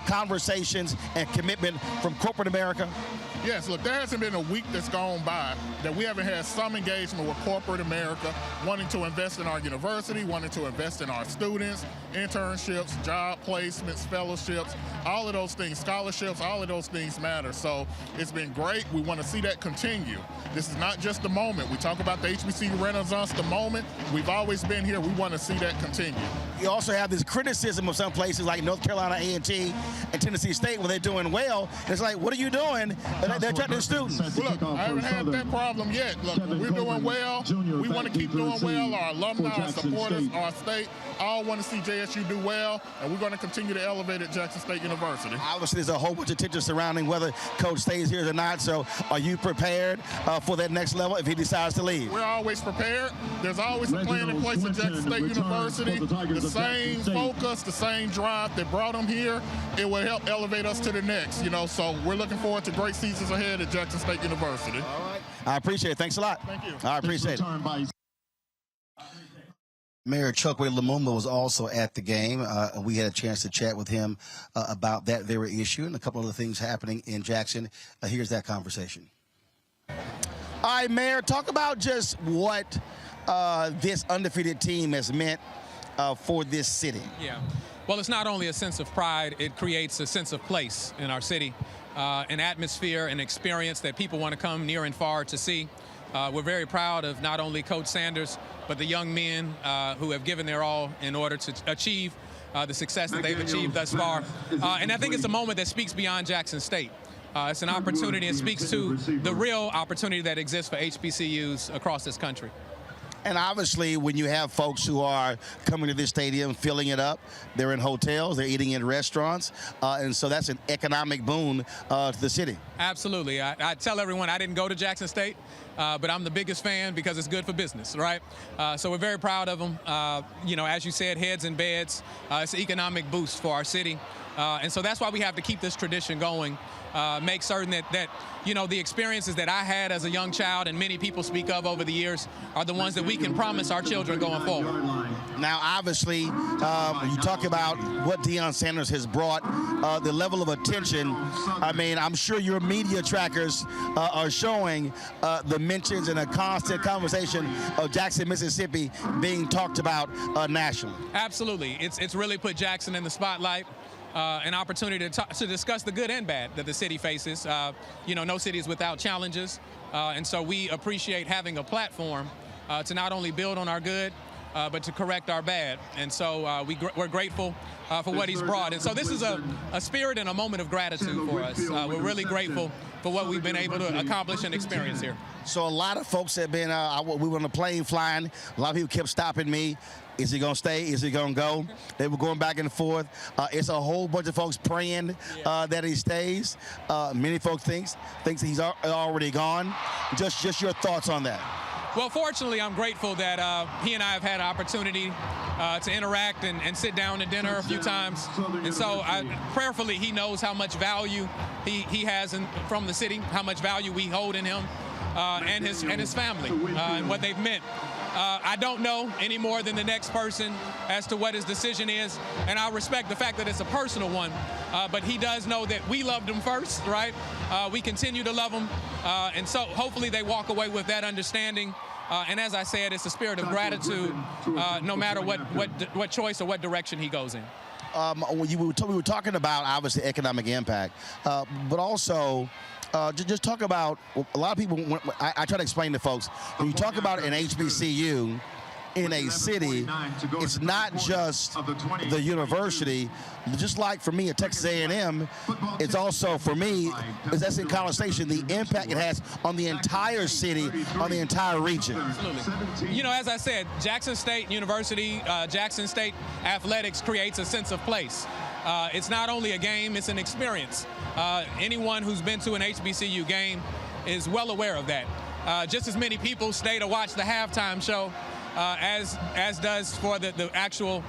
conversations and commitment from corporate America? Yes, look, there hasn't been a week that's gone by that we haven't had some engagement with corporate America wanting to invest in our university, wanting to invest in our students, internships, job placements, fellowships, all of those things, scholarships, all of those things matter. So it's been great. We want to see that continue. This is not just the moment. We talk about the HBCU Renaissance, the moment. We've always been here. We want to see that continue. You also have this criticism of some places like North Carolina A&T and Tennessee State when they're doing well. It's like, what are you doing? And They're attracting students. Look, I haven't had that problem yet. Look, we're doing well. We want to keep doing well. Our alumni, our supporters, our state, all want to see JSU do well, and we're going to continue to elevate at Jackson State University. Obviously, there's a whole bunch of tension surrounding whether Coach stays here or not, so are you prepared for that next level if he decides to leave? We're always prepared. There's always a plan in place at Jackson State University. The same focus, the same drive that brought him here, it will help elevate us to the next, so we're looking forward to great seasons ahead at Jackson State University. All right. I appreciate it. Thanks a lot. Thank you. I appreciate it. Mayor Chokwe Lumumba was also at the game. We had a chance to chat with him about that very issue and a couple other things happening in Jackson. Here's that conversation. All right, Mayor, talk about just what this undefeated team has meant for this city. Yeah. Well, it's not only a sense of pride, it creates a sense of place in our city, an atmosphere, an experience that people want to come near and far to see. We're very proud of not only Coach Sanders, but the young men who have given their all in order to achieve the success that they've achieved thus far. And I think it's a moment that speaks beyond Jackson State. It's an opportunity. It speaks to the real opportunity that exists for HBCUs across this country. And obviously, when you have folks who are coming to this stadium, filling it up, they're in hotels, they're eating in restaurants, and so that's an economic boon to the city. Absolutely. I tell everyone I didn't go to Jackson State, but I'm the biggest fan because it's good for business, right? So we're very proud of them. As you said, heads and beds, it's an economic boost for our city. And so that's why we have to keep this tradition going, make certain that the experiences that I had as a young child and many people speak of over the years are the ones that we can promise our children going forward. Now, obviously, you talk about what Deion Sanders has brought, the level of attention. I mean, I'm sure your media trackers are showing the mentions and a constant conversation of Jackson, Mississippi being talked about nationally. Absolutely. It's really put Jackson in the spotlight. An opportunity to discuss the good and bad that the city faces. No city is without challenges, and so we appreciate having a platform to not only build on our good, but to correct our bad. And so we're grateful for what he's brought. And so this is a spirit and a moment of gratitude for us. We're really grateful for what we've been able to accomplish and experience here. So a lot of folks have been, we were on a plane flying. A lot of people kept stopping me. Is he going to stay? Is he going to go? They were going back and forth. It's a whole bunch of folks praying that he stays. Many folks thinks he's already gone. Just your thoughts on that. Well, fortunately, I'm grateful that he and I have had an opportunity to interact and sit down to dinner a few times. And so prayerfully, he knows how much value he has from the city, how much value we hold in him and his family and what they've meant. I don't know any more than the next person as to what his decision is, and I respect the fact that it's a personal one, but he does know that we loved him first, right? We continue to love him, and so hopefully they walk away with that understanding. And as I said, it's a spirit of gratitude, no matter what choice or what direction he goes in. We were talking about, obviously, economic impact, but also just talk about, a lot of people, I try to explain to folks, when you talk about an HBCU in a city, it's not just the university. Just like for me at Texas A&M, it's also, for me, that's in College Station, the impact it has on the entire city, on the entire region. Absolutely. As I said, Jackson State University, Jackson State athletics creates a sense of place. It's not only a game, it's an experience. Anyone who's been to an HBCU game is well aware of that. Just as many people stay to watch the halftime show as does for the actual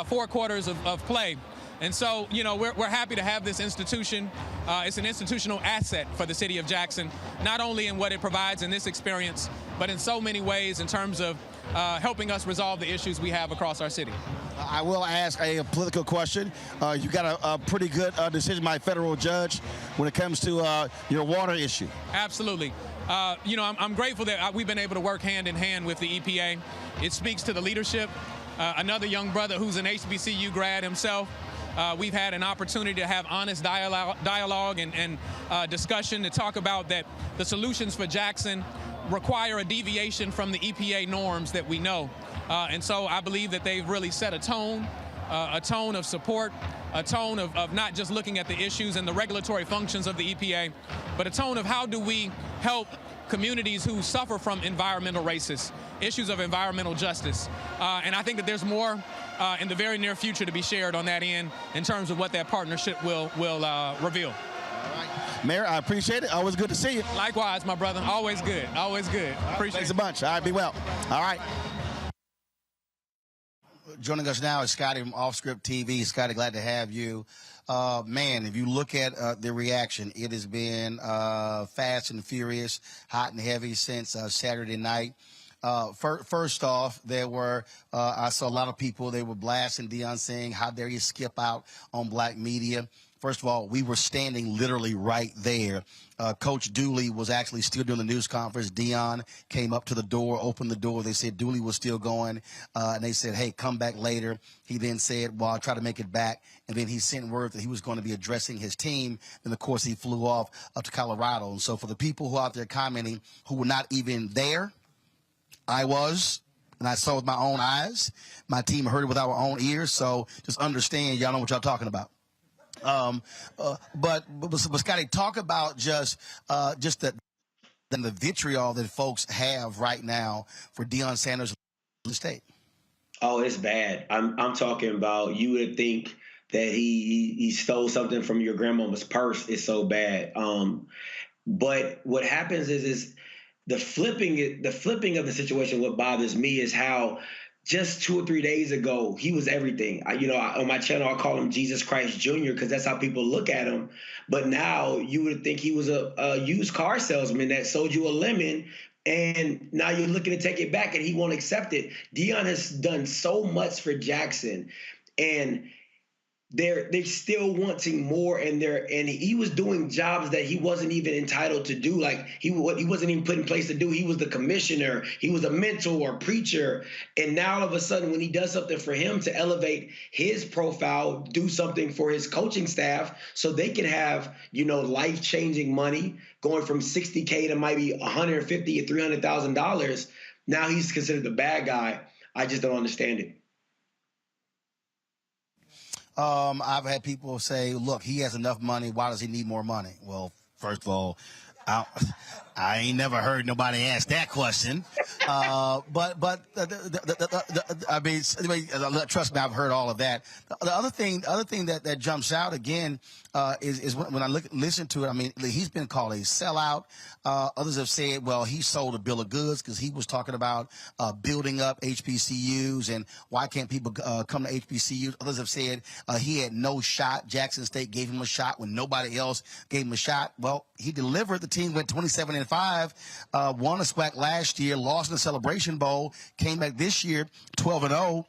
4 quarters of play. And so, we're happy to have this institution. It's an institutional asset for the city of Jackson, not only in what it provides in this experience, but in so many ways in terms of helping us resolve the issues we have across our city. I will ask a political question. You got a pretty good decision by a federal judge when it comes to your water issue. Absolutely. I'm grateful that we've been able to work hand in hand with the EPA. It speaks to the leadership. Another young brother who's an HBCU grad himself. We've had an opportunity to have honest dialogue and discussion to talk about that the solutions for Jackson require a deviation from the EPA norms that we know. And so I believe that they've really set a tone a tone of support, a tone of not just looking at the issues and the regulatory functions of the EPA, but a tone of how do we help communities who suffer from environmental racism, issues of environmental justice. And I think that there's more in the very near future to be shared on that end in terms of what that partnership will reveal. Mayor, I appreciate it. Always good to see you. Likewise, my brother. Always good. Always good. Appreciate Thanks a bunch. All right, be well. All right. Joining us now is Scotty from Offscript TV. Scotty, glad to have you. Man, if you look at the reaction, it has been fast and furious, hot and heavy since Saturday night. First off, there were, I saw a lot of people, they were blasting Deion, saying, how dare you skip out on black media. First of all, we were standing literally right there. Coach Dooley was actually still doing the news conference. Deion came up to the door, opened the door. They said Dooley was still going, and they said, hey, come back later. He then said, well, I'll try to make it back. And then he sent word that he was going to be addressing his team. And, of course, he flew off up to Colorado. And so for the people who are out there commenting who were not even there, I was, and I saw with my own eyes. My team heard it with our own ears. So just understand, y'all know what y'all talking about. But Scotty, talk about just the vitriol that folks have right now for Deion Sanders in the state. Oh, it's bad. I'm talking about, you would think that he stole something from your grandmama's purse. It's so bad. But what happens is the flipping of the situation. What bothers me is how just 2 or 3 days ago, he was everything. On my channel, I call him Jesus Christ Jr. because that's how people look at him. But now you would think he was a used car salesman that sold you a lemon, and now you're looking to take it back, and he won't accept it. Deion has done so much for Jackson, and they're still wanting more, and he was doing jobs that he wasn't even entitled to do. Like he wasn't even put in place to do. He was the commissioner, he was a mentor, preacher, and now all of a sudden, when he does something for him to elevate his profile, do something for his coaching staff, so they can have life-changing money going from $60K to maybe $150,000 or $300,000. Now he's considered the bad guy. I just don't understand it. I've had people say, look, he has enough money. Why does he need more money? Well, first of all, I ain't never heard nobody ask that question. I mean, trust me, I've heard all of that. The other thing that jumps out again is when I listen to it. I mean, he's been called a sellout. Others have said, well, he sold a bill of goods because he was talking about building up HBCUs and why can't people come to HBCUs. Others have said he had no shot. Jackson State gave him a shot when nobody else gave him a shot. Well, he delivered. The team went 27-5, won a SWAC last year, lost in the Celebration Bowl, came back this year 12-0,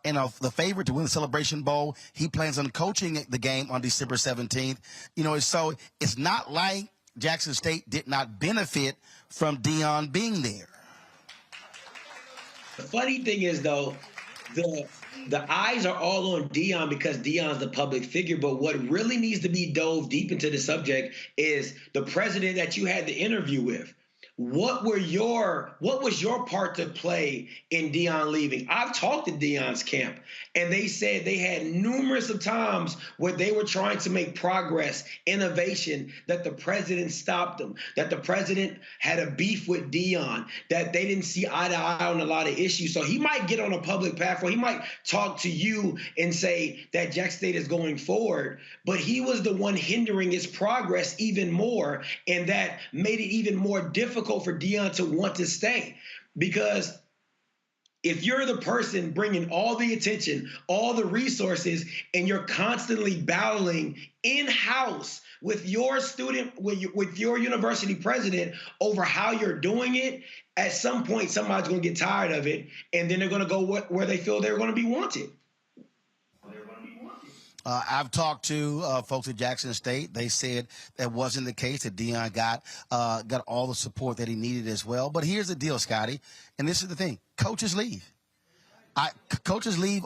and the favorite to win the Celebration Bowl. He plans on coaching the game on December 17th. So it's not like Jackson State did not benefit from Deion being there. The funny thing is, though, the eyes are all on Deion because Deion's the public figure. But what really needs to be dove deep into the subject is the president that you had the interview with. What was your part to play in Deion leaving? I've talked to Deion's camp, and they said they had numerous of times where they were trying to make progress, innovation, that the president stopped them, that the president had a beef with Deion, that they didn't see eye to eye on a lot of issues. So he might get on a public platform. He might talk to you and say that Jackson State is going forward, but he was the one hindering its progress even more, and that made it even more difficult for Deion to want to stay. Because if you're the person bringing all the attention, all the resources, and you're constantly battling in-house with your with your university president over how you're doing it, at some point somebody's going to get tired of it, and then they're going to go where they feel they're going to be wanted. I've talked to folks at Jackson State. They said that wasn't the case, that Deion got all the support that he needed as well. But here's the deal, Scotty, and this is the thing. Coaches leave. Coaches leave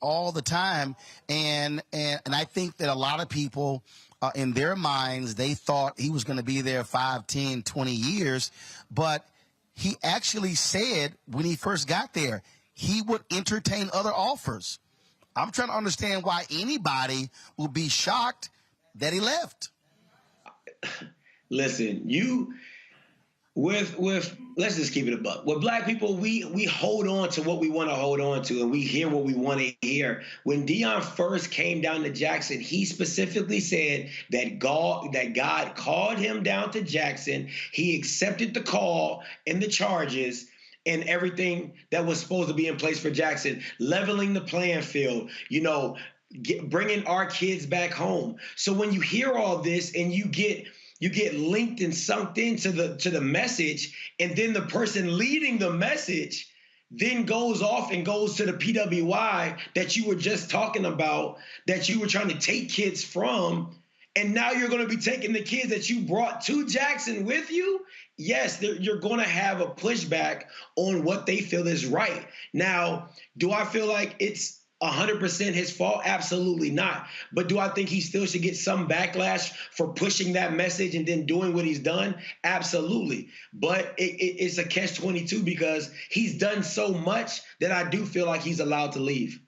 all the time, and I think that a lot of people in their minds, they thought he was going to be there 5, 10, 20 years, but he actually said when he first got there he would entertain other offers. I'm trying to understand why anybody will be shocked that he left. Listen, let's just keep it a buck. With black people, we hold on to what we want to hold on to, and we hear what we want to hear. When Deion first came down to Jackson, he specifically said that God called him down to Jackson. He accepted the call and the charges and everything that was supposed to be in place for Jackson, leveling the playing field, bringing our kids back home. So when you hear all this and you get linked and sunk into the message, and then the person leading the message then goes off and goes to the PWI that you were just talking about, that you were trying to take kids from, and now you're going to be taking the kids that you brought to Jackson with you. Yes, you're going to have a pushback on what they feel is right. Now, do I feel like it's 100% his fault? Absolutely not. But do I think he still should get some backlash for pushing that message and then doing what he's done? Absolutely. But it's a catch-22 because he's done so much that I do feel like he's allowed to leave.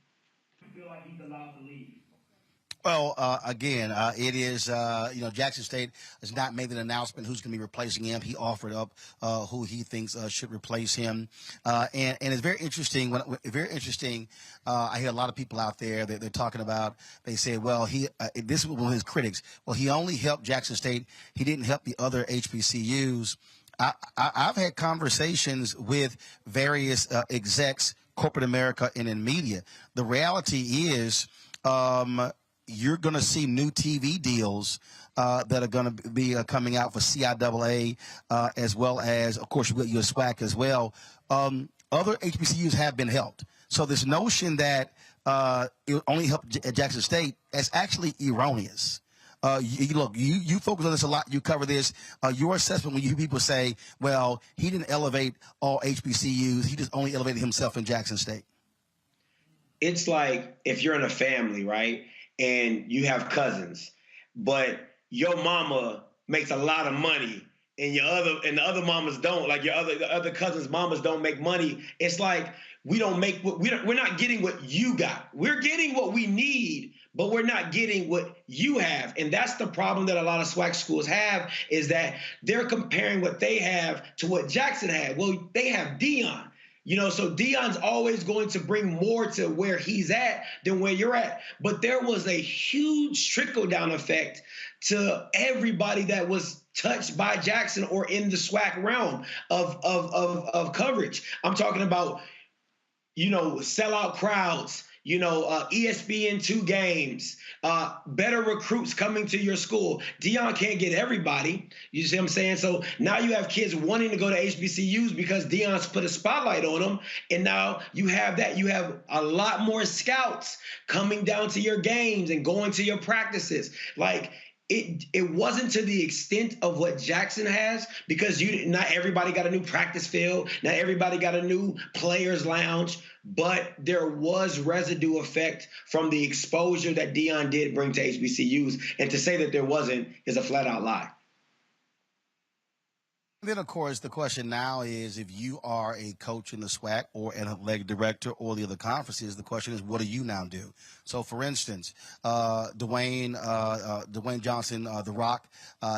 Well, again, it is, Jackson State has not made an announcement who's going to be replacing him. He offered up who he thinks should replace him. And it's very interesting. I hear a lot of people out there that they're talking about, they say, well, this is one of his critics. Well, he only helped Jackson State. He didn't help the other HBCUs. I've had conversations with various execs, corporate America, and in media. The reality is, you're going to see new TV deals that are going to be coming out for CIAA, as well as, of course, you've got your SWAC as well. Other HBCUs have been helped. So this notion that it only helped at Jackson State is actually erroneous. You focus on this a lot. You cover this. Your assessment when you hear people say, well, he didn't elevate all HBCUs. He just only elevated himself in Jackson State. It's like if you're in a family, right? And you have cousins, but your mama makes a lot of money and the other mamas don't, like the other cousins' mamas don't make money. It's like we're not getting what you got. We're getting what we need, but we're not getting what you have. And that's the problem that a lot of SWAC schools have, is that they're comparing what they have to what Jackson had. Well, they have Deion. So Deion's always going to bring more to where he's at than where you're at. But there was a huge trickle-down effect to everybody that was touched by Jackson or in the SWAC realm of coverage. I'm talking about, sellout crowds, ESPN2 games, better recruits coming to your school. Deion can't get everybody. You see what I'm saying? So now you have kids wanting to go to HBCUs because Deion's put a spotlight on them. And now you have that. You have a lot more scouts coming down to your games and going to your practices. Like, it wasn't to the extent of what Jackson has, because not everybody got a new practice field, not everybody got a new players lounge, but there was residue effect from the exposure that Deion did bring to HBCUs, and to say that there wasn't is a flat out lie. Then, of course, the question now is, if you are a coach in the SWAC or an athletic director or the other conferences, the question is, what do you now do? So, for instance, Dwayne Johnson, The Rock,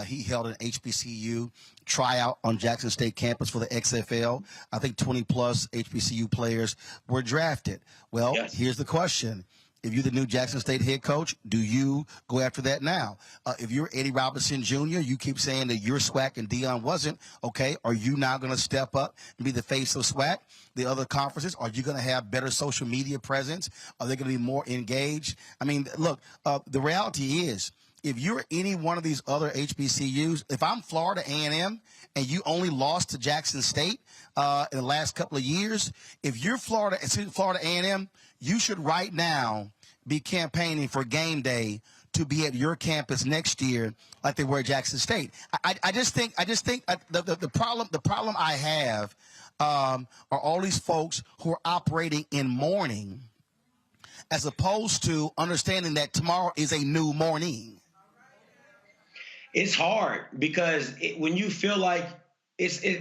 he held an HBCU tryout on Jackson State campus for the XFL. I think 20-plus HBCU players were drafted. Well, yes. Here's the question. If you're the new Jackson State head coach, do you go after that now? If you're Eddie Robinson Jr., you keep saying that you're SWAC and Deion wasn't. Okay, are you now going to step up and be the face of SWAC? The other conferences, are you going to have better social media presence? Are they going to be more engaged? I mean, look, the reality is, if you're any one of these other HBCUs, if I'm Florida A&M and you only lost to Jackson State in the last couple of years, if you're Florida A&M, you should right now be campaigning for game day to be at your campus next year like they were at Jackson State. I just think the problem I have are all these folks who are operating in mourning as opposed to understanding that tomorrow is a new morning. It's hard because when you feel like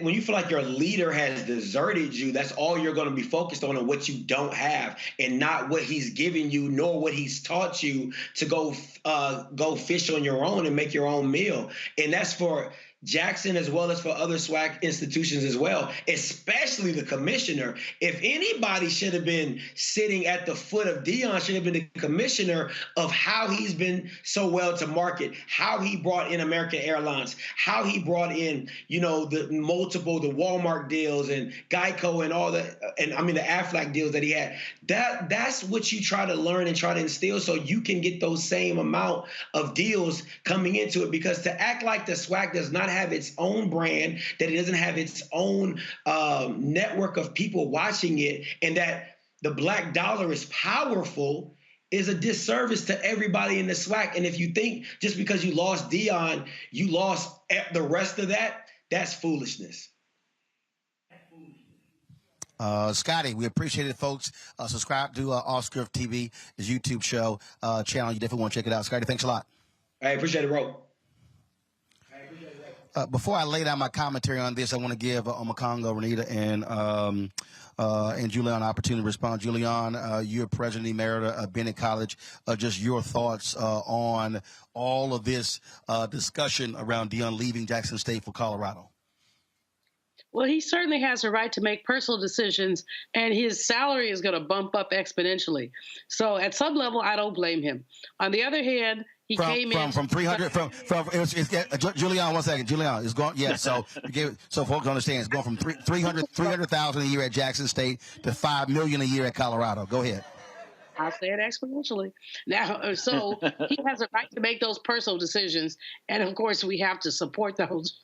when you feel like your leader has deserted you, that's all you're going to be focused on and what you don't have, and not what he's given you, nor what he's taught you to go fish on your own and make your own meal. And that's for Jackson as well as for other SWAC institutions as well, especially the commissioner. If anybody should have been sitting at the foot of Deion, should have been the commissioner of how he's been so well to market, how he brought in American Airlines, how he brought in, the Walmart deals and Geico and all the Aflac deals that he had. That's what you try to learn and try to instill so you can get those same amount of deals coming into it, because to act like the SWAC does not have its own brand, that it doesn't have its own network of people watching it, and that the black dollar is powerful, is a disservice to everybody in the SWAC. And if you think just because you lost Deion, you lost the rest of that, that's foolishness. Scotty, we appreciate it, folks. Subscribe to Off Script TV, his YouTube channel. You definitely want to check it out. Scotty, thanks a lot. I appreciate it, bro. Before I lay down my commentary on this, I want to give Omekongo, Renita, and Julian an opportunity to respond. Julian, you're president emerita of Bennett College. Just your thoughts on all of this discussion around Deion leaving Jackson State for Colorado. Well, he certainly has a right to make personal decisions, and his salary is going to bump up exponentially. So at some level, I don't blame him. On the other hand, he came in from 300 Julian, 1 second. Julian is going. Yeah, so folks understand it's going from 300,000 a year at Jackson State to $5 million a year at Colorado. Go ahead. I'll say it exponentially. Now, so he has a right to make those personal decisions, and of course, we have to support those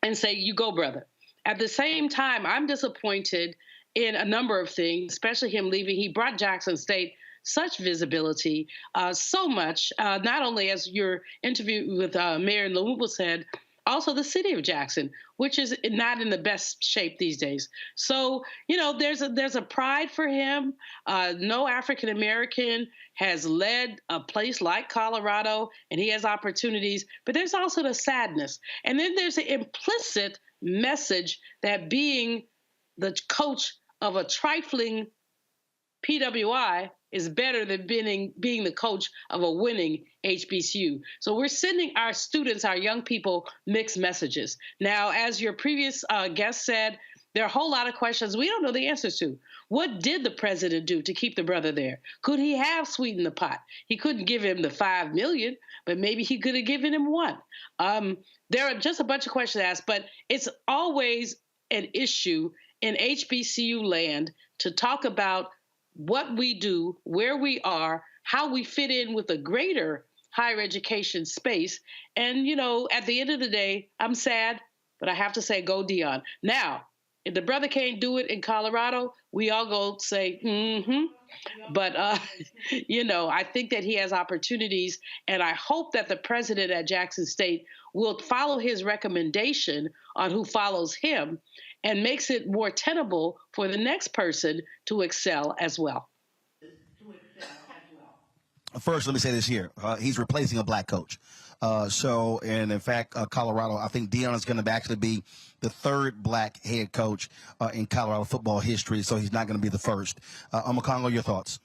and say, "You go, brother." At the same time, I'm disappointed in a number of things, especially him leaving. He brought Jackson State such visibility, so much, not only as your interview with Mayor Lumumba said, also the city of Jackson, which is not in the best shape these days. So, there's a pride for him. No African-American has led a place like Colorado, and he has opportunities, but there's also the sadness. And then there's an implicit message that being the coach of a trifling PWI is better than being the coach of a winning HBCU. So we're sending our students, our young people, mixed messages. Now, as your previous guest said, there are a whole lot of questions we don't know the answers to. What did the president do to keep the brother there? Could he have sweetened the pot? He couldn't give him the $5 million, but maybe he could have given him one. There are just a bunch of questions asked, but it's always an issue in HBCU land to talk about what we do, where we are, how we fit in with a greater higher education space. And, at the end of the day, I'm sad, but I have to say, go Deion. Now, if the brother can't do it in Colorado, we all go say, But, I think that he has opportunities, and I hope that the president at Jackson State will follow his recommendation on who follows him and makes it more tenable for the next person to excel as well. First, let me say this here. He's replacing a black coach. And in fact, Colorado, I think Deion is going to actually be the third black head coach in Colorado football history, so he's not going to be the first. Omekongo, your thoughts?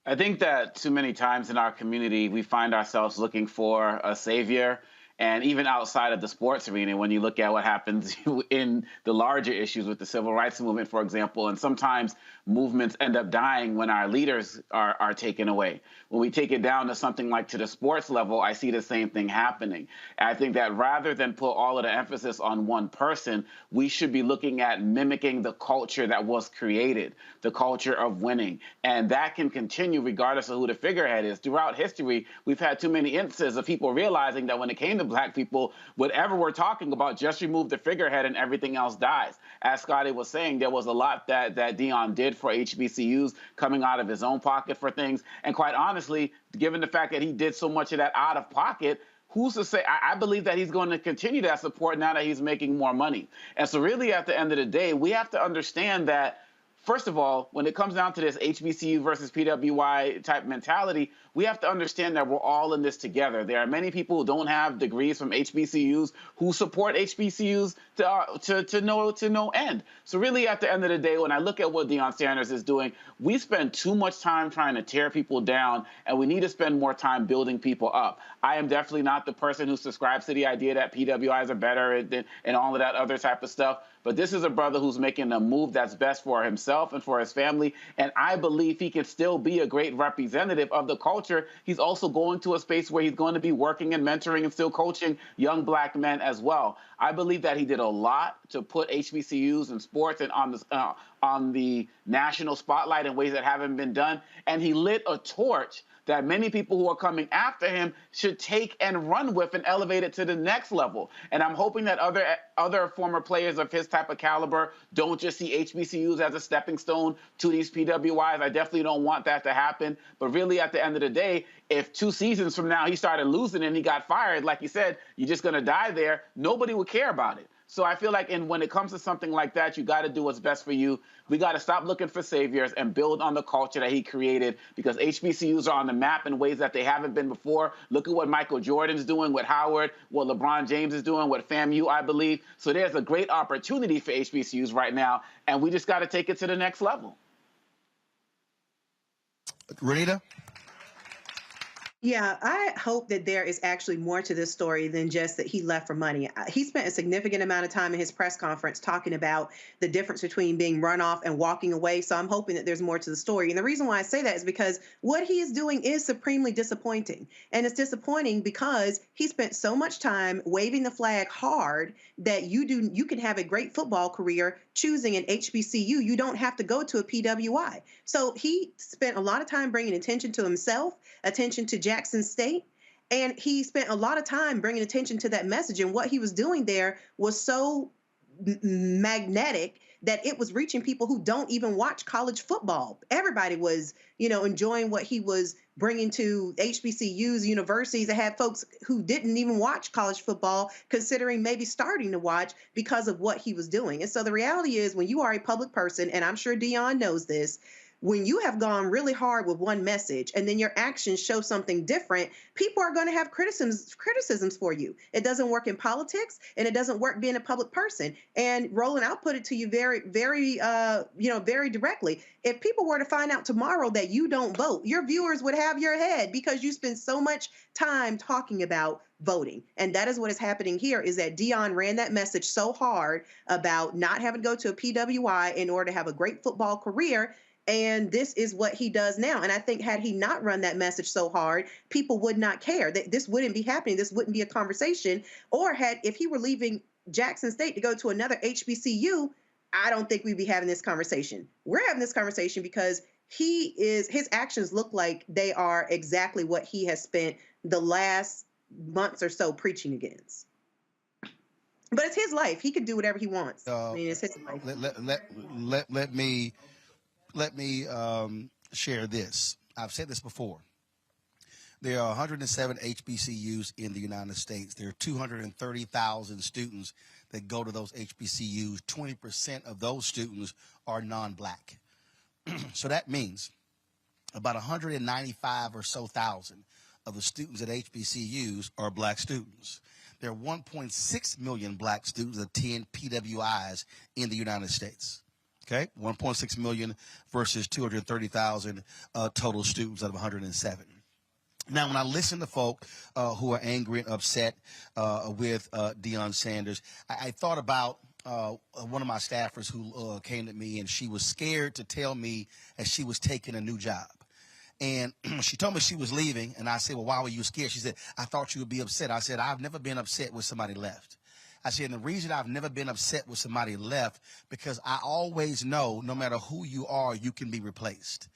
I think that too many times in our community, we find ourselves looking for a savior. And even outside of the sports arena, when you look at what happens in the larger issues with the civil rights movement, for example, and sometimes movements end up dying when our leaders are taken away. When we take it down to something like to the sports level, I see the same thing happening. And I think that rather than put all of the emphasis on one person, we should be looking at mimicking the culture that was created, the culture of winning. And that can continue regardless of who the figurehead is. Throughout history, we've had too many instances of people realizing that when it came to black people, whatever we're talking about, just remove the figurehead and everything else dies. As Scotty was saying, there was a lot that Deion did for HBCUs, coming out of his own pocket for things. And quite honestly, given the fact that he did so much of that out of pocket, who's to say? I believe that he's going to continue that support now that he's making more money. And so really at the end of the day, we have to understand that first of all, when it comes down to this HBCU versus PWI type mentality, we have to understand that we're all in this together. There are many people who don't have degrees from HBCUs who support HBCUs to no end. So really, at the end of the day, when I look at what Deion Sanders is doing, we spend too much time trying to tear people down, and we need to spend more time building people up. I am definitely not the person who subscribes to the idea that PWIs are better and all of that other type of stuff. But this is a brother who's making a move that's best for himself and for his family. And I believe he can still be a great representative of the culture. He's also going to a space where he's going to be working and mentoring and still coaching young black men as well. I believe that he did a lot to put HBCUs and sports and on the national spotlight in ways that haven't been done. And he lit a torch that many people who are coming after him should take and run with and elevate it to the next level. And I'm hoping that other former players of his type of caliber don't just see HBCUs as a stepping stone to these PWIs. I definitely don't want that to happen. But really, at the end of the day, if 2 seasons from now he started losing and he got fired, like you said, you're just going to die there, nobody would care about it. So I feel like when it comes to something like that, you got to do what's best for you. We got to stop looking for saviors and build on the culture that he created, because HBCUs are on the map in ways that they haven't been before. Look at what Michael Jordan's doing with Howard, what LeBron James is doing with FAMU, I believe. So there's a great opportunity for HBCUs right now, and we just got to take it to the next level. Renita? Yeah, I hope that there is actually more to this story than just that he left for money. He spent a significant amount of time in his press conference talking about the difference between being runoff and walking away. So I'm hoping that there's more to the story. And the reason why I say that is because what he is doing is supremely disappointing. And it's disappointing because he spent so much time waving the flag hard that you can have a great football career choosing an HBCU. You don't have to go to a PWI. So he spent a lot of time bringing attention to himself, attention to Jackson State, and he spent a lot of time bringing attention to that message. And what he was doing there was so magnetic that it was reaching people who don't even watch college football. Everybody was, enjoying what he was bringing to HBCUs, universities that had folks who didn't even watch college football considering maybe starting to watch because of what he was doing. And so the reality is, when you are a public person, and I'm sure Deion knows this, when you have gone really hard with one message and then your actions show something different, people are going to have criticisms for you. It doesn't work in politics, and it doesn't work being a public person. And Roland, I'll put it to you very, very, very directly. If people were to find out tomorrow that you don't vote, your viewers would have your head because you spend so much time talking about voting. And that is what is happening here, is that Deion ran that message so hard about not having to go to a PWI in order to have a great football career. And this is what he does now. And I think had he not run that message so hard, people would not care. This wouldn't be happening. This wouldn't be a conversation. Or if he were leaving Jackson State to go to another HBCU, I don't think we'd be having this conversation. We're having this conversation because his actions look like they are exactly what he has spent the last months or so preaching against. But it's his life. He can do whatever he wants. It's his life. Let me share this. I've said this before. There are 107 HBCUs in the United States. There are 230,000 students that go to those HBCUs. 20% of those students are non-black. So that means about 195 or so thousand of the students at HBCUs are black students. There are 1.6 million black students that attend PWIs in the United States. Okay, 1.6 million versus 230,000 total students out of 107. Now, when I listen to folk who are angry and upset with Deion Sanders, I thought about one of my staffers who came to me, and she was scared to tell me that she was taking a new job. And she told me she was leaving, and I said, well, why were you scared? She said, I thought you would be upset. I said, I've never been upset when somebody left. I said, and the reason I've never been upset when somebody left, because I always know no matter who you are, you can be replaced.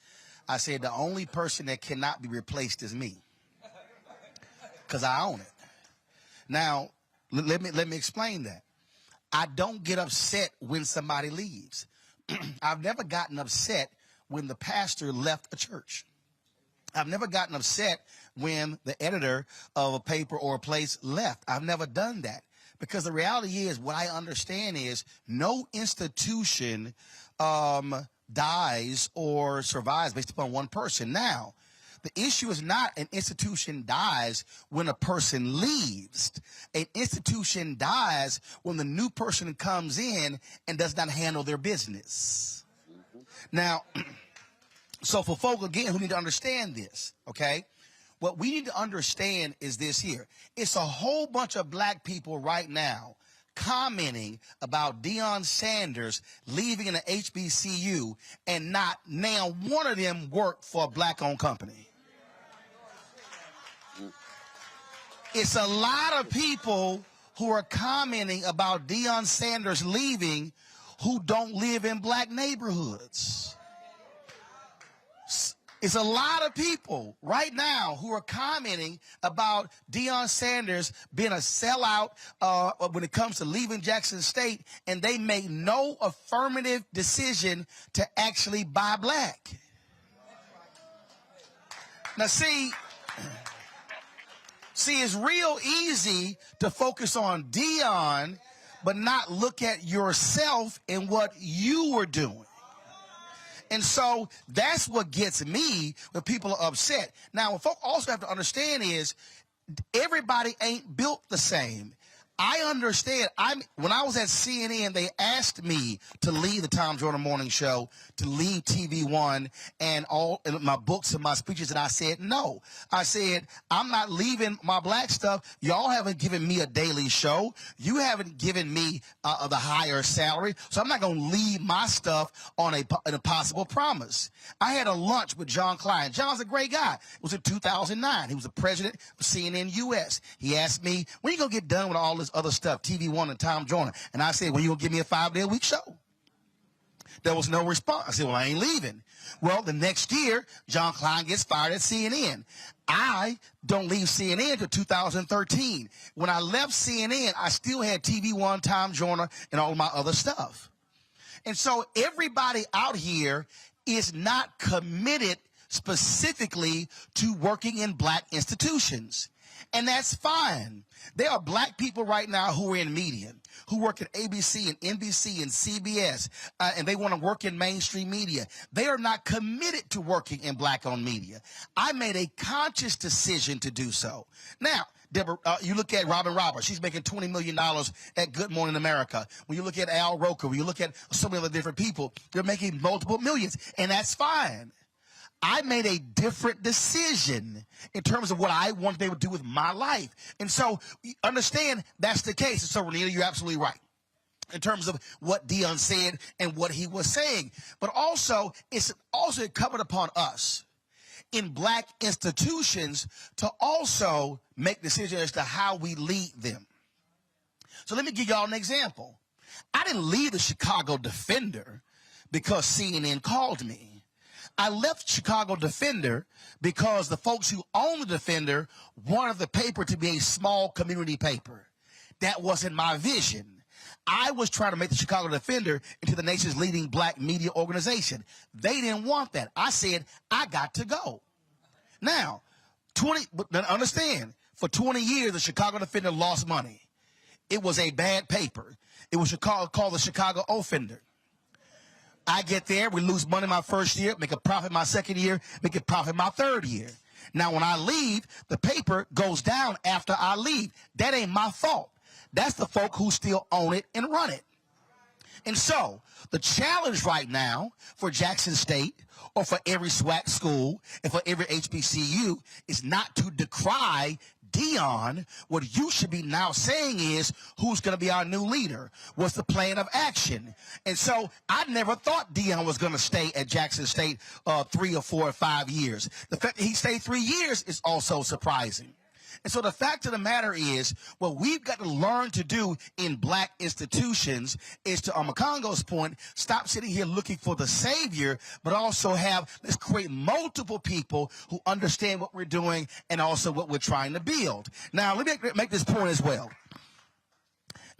I said, the only person that cannot be replaced is me, because I own it. Now, let me explain that. I don't get upset when somebody leaves. I've never gotten upset when the pastor left a church. I've never gotten upset when the editor of a paper or a place left. I've never done that. Because the reality is, what I understand is, no institution dies or survives based upon one person. Now, the issue is not an institution dies when a person leaves. An institution dies when the new person comes in and does not handle their business. Now, so for folk, again, who need to understand this, okay, what we need to understand is this here. It's a whole bunch of black people right now commenting about Deion Sanders leaving in the HBCU, and not now one of them worked for a black-owned company. It's a lot of people who are commenting about Deion Sanders leaving who don't live in black neighborhoods. It's a lot of people right now who are commenting about Deion Sanders being a sellout when it comes to leaving Jackson State, and they make no affirmative decision to actually buy black. Now, see, it's real easy to focus on Deion, but not look at yourself and what you were doing. And so that's what gets me when people are upset. Now, what folk also have to understand is everybody ain't built the same. I understand. When I was at CNN, they asked me to leave the Tom Jordan Morning Show, to leave TV One and all my books and my speeches, and I said no. I said, I'm not leaving my black stuff. Y'all haven't given me a daily show. You haven't given me the higher salary, so I'm not going to leave my stuff on an impossible promise. I had a lunch with John Klein. John's a great guy. It was in 2009. He was the president of CNN US. He asked me, when are you going to get done with all this other stuff, TV One and Tom Jordan? And I said, well, you gonna give me a 5-day-a-week show? There was no response. I said, well, I ain't leaving. Well, the next year, John Klein gets fired at CNN. I don't leave CNN until 2013. When I left CNN, I still had TV One, Tom Jordan, and all my other stuff. And so everybody out here is not committed specifically to working in black institutions. And that's fine. There are black people right now who are in media, who work at ABC and NBC and CBS, and they want to work in mainstream media. They are not committed to working in black-owned media. I made a conscious decision to do so. Now, Deborah, you look at Robin Roberts. She's making $20 million at Good Morning America. When you look at Al Roker, when you look at so many other different people, they're making multiple millions, and that's fine. I made a different decision in terms of what I wanted they would do with my life. And so understand that's the case. And so, Renita, you're absolutely right in terms of what Deion said and what he was saying. But also, it's also incumbent upon us in black institutions to also make decisions as to how we lead them. So let me give y'all an example. I didn't leave the Chicago Defender because CNN called me. I left Chicago Defender because the folks who own the Defender wanted the paper to be a small community paper. That wasn't my vision. I was trying to make the Chicago Defender into the nation's leading black media organization. They didn't want that. I said, I got to go. Now, understand, for 20 years, the Chicago Defender lost money. It was a bad paper. It was called the Chicago Offender. I get there, we lose money my first year, make a profit my second year, make a profit my third year. Now, when I leave, the paper goes down after I leave. That ain't my fault. That's the folk who still own it and run it. And so, the challenge right now for Jackson State or for every SWAC school and for every HBCU is not to decry Deion. What you should be now saying is, who's going to be our new leader? What's the plan of action? And so I never thought Deion was going to stay at Jackson State 3 or 4 or 5 years. The fact that he stayed 3 years is also surprising. And so the fact of the matter is, what we've got to learn to do in black institutions is, to Amakongo's point, stop sitting here looking for the savior, but also let's create multiple people who understand what we're doing and also what we're trying to build. Now, let me make this point as well.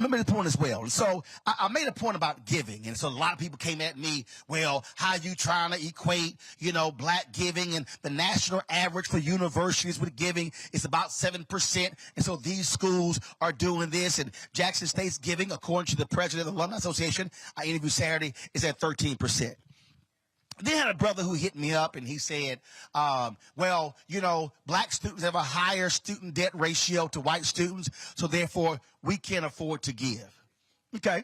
And so I made a point about giving. And so a lot of people came at me, well, how you trying to equate, black giving, and the national average for universities with giving is about 7%. And so these schools are doing this, and Jackson State's giving, according to the president of the Alumni Association, I interviewed Saturday, is at 13%. Then I had a brother who hit me up and he said, well, you know, black students have a higher student debt ratio to white students, so therefore we can't afford to give. Okay,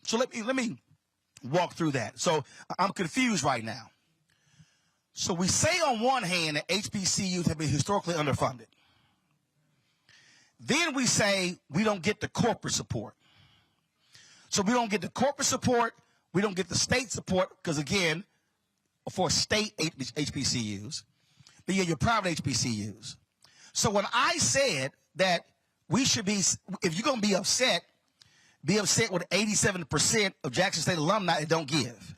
so let me walk through that. So I'm confused right now. So we say on one hand that HBCUs have been historically underfunded. Then we say we don't get the corporate support. So we don't get the corporate support, we don't get the state support, because again, for state HBCUs, but yeah, your private HBCUs. So when I said that we should be, if you're going to be upset with 87% of Jackson State alumni that don't give.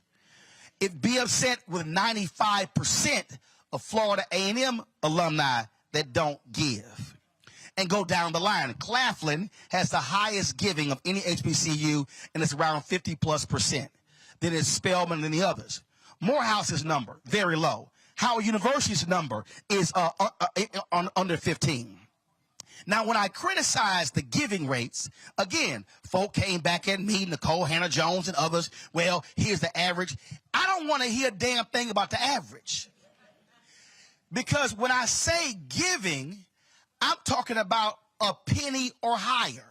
Be upset with 95% of Florida A&M alumni that don't give. And go down the line. Claflin has the highest giving of any HBCU, and it's around 50+%. Then it's Spelman and the others. Morehouse's number, very low. Howard University's number is under 15. Now, when I criticize the giving rates, again, folk came back at me, Nicole Hannah-Jones and others, well, here's the average. I don't want to hear a damn thing about the average. Because when I say giving, I'm talking about a penny or higher.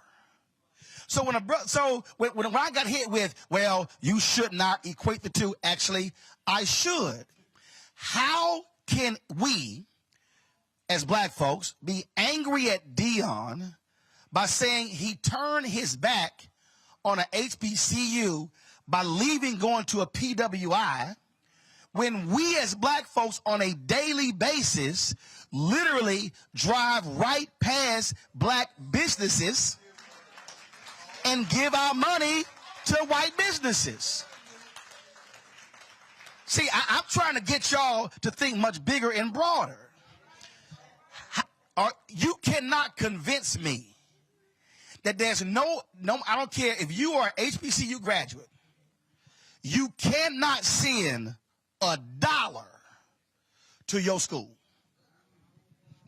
So when I got hit with, well, you should not equate the two, actually, I should. How can we, as black folks, be angry at Deion by saying he turned his back on an HBCU by leaving, going to a PWI, when we as black folks on a daily basis literally drive right past black businesses and give our money to white businesses? See, I'm trying to get y'all to think much bigger and broader. You cannot convince me that there's no, I don't care if you are an HBCU graduate, you cannot send $1 to your school.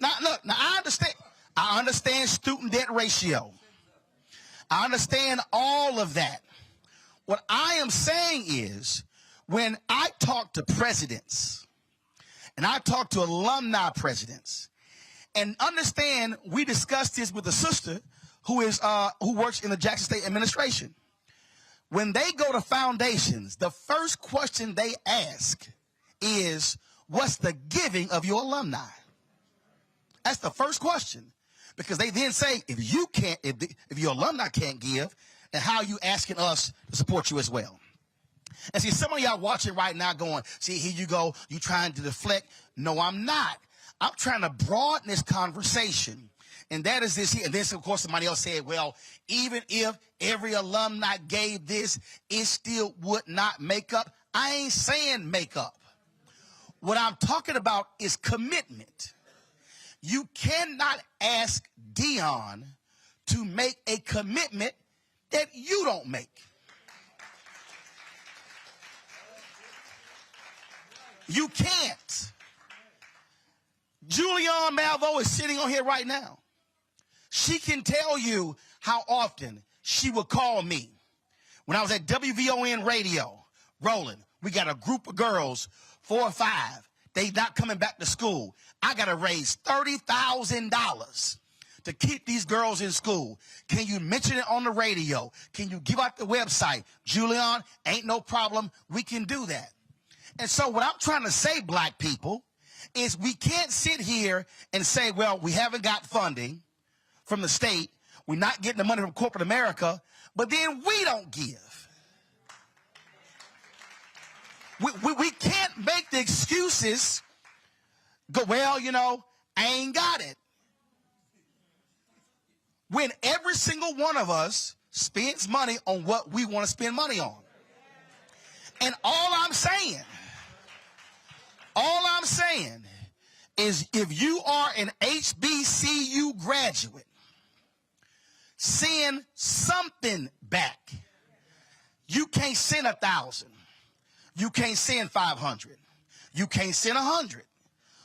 Now, look, I understand student debt ratio. I understand all of that. What I am saying is, when I talk to presidents and I talk to alumni presidents, and understand, we discussed this with a sister who works in the Jackson State administration. When they go to foundations, the first question they ask is, what's the giving of your alumni? That's the first question, because they then say, if your alumni can't give, then how are you asking us to support you as well? And see, some of y'all watching right now going, see, here you go, you trying to deflect. No, I'm not. I'm trying to broaden this conversation, and that is this here. And then, of course, somebody else said, well, even if every alumni gave this, it still would not make up. I ain't saying make up. What I'm talking about is commitment. You cannot ask Deion to make a commitment that you don't make. You can't. Julianne Malveaux is sitting on here right now. She can tell you how often she would call me. When I was at WVON radio, rolling, we got a group of girls, 4 or 5. They not coming back to school. I got to raise $30,000 to keep these girls in school. Can you mention it on the radio? Can you give out the website? Julianne, ain't no problem. We can do that. And so what I'm trying to say, black people, is we can't sit here and say, well, we haven't got funding from the state. We're not getting the money from corporate America, but then we don't give. We can't make the excuses go, well, you know, I ain't got it. When every single one of us spends money on what we want to spend money on. And all I'm saying is, if you are an HBCU graduate, send something back. You can't send 1,000. You can't send 500. You can't send 100.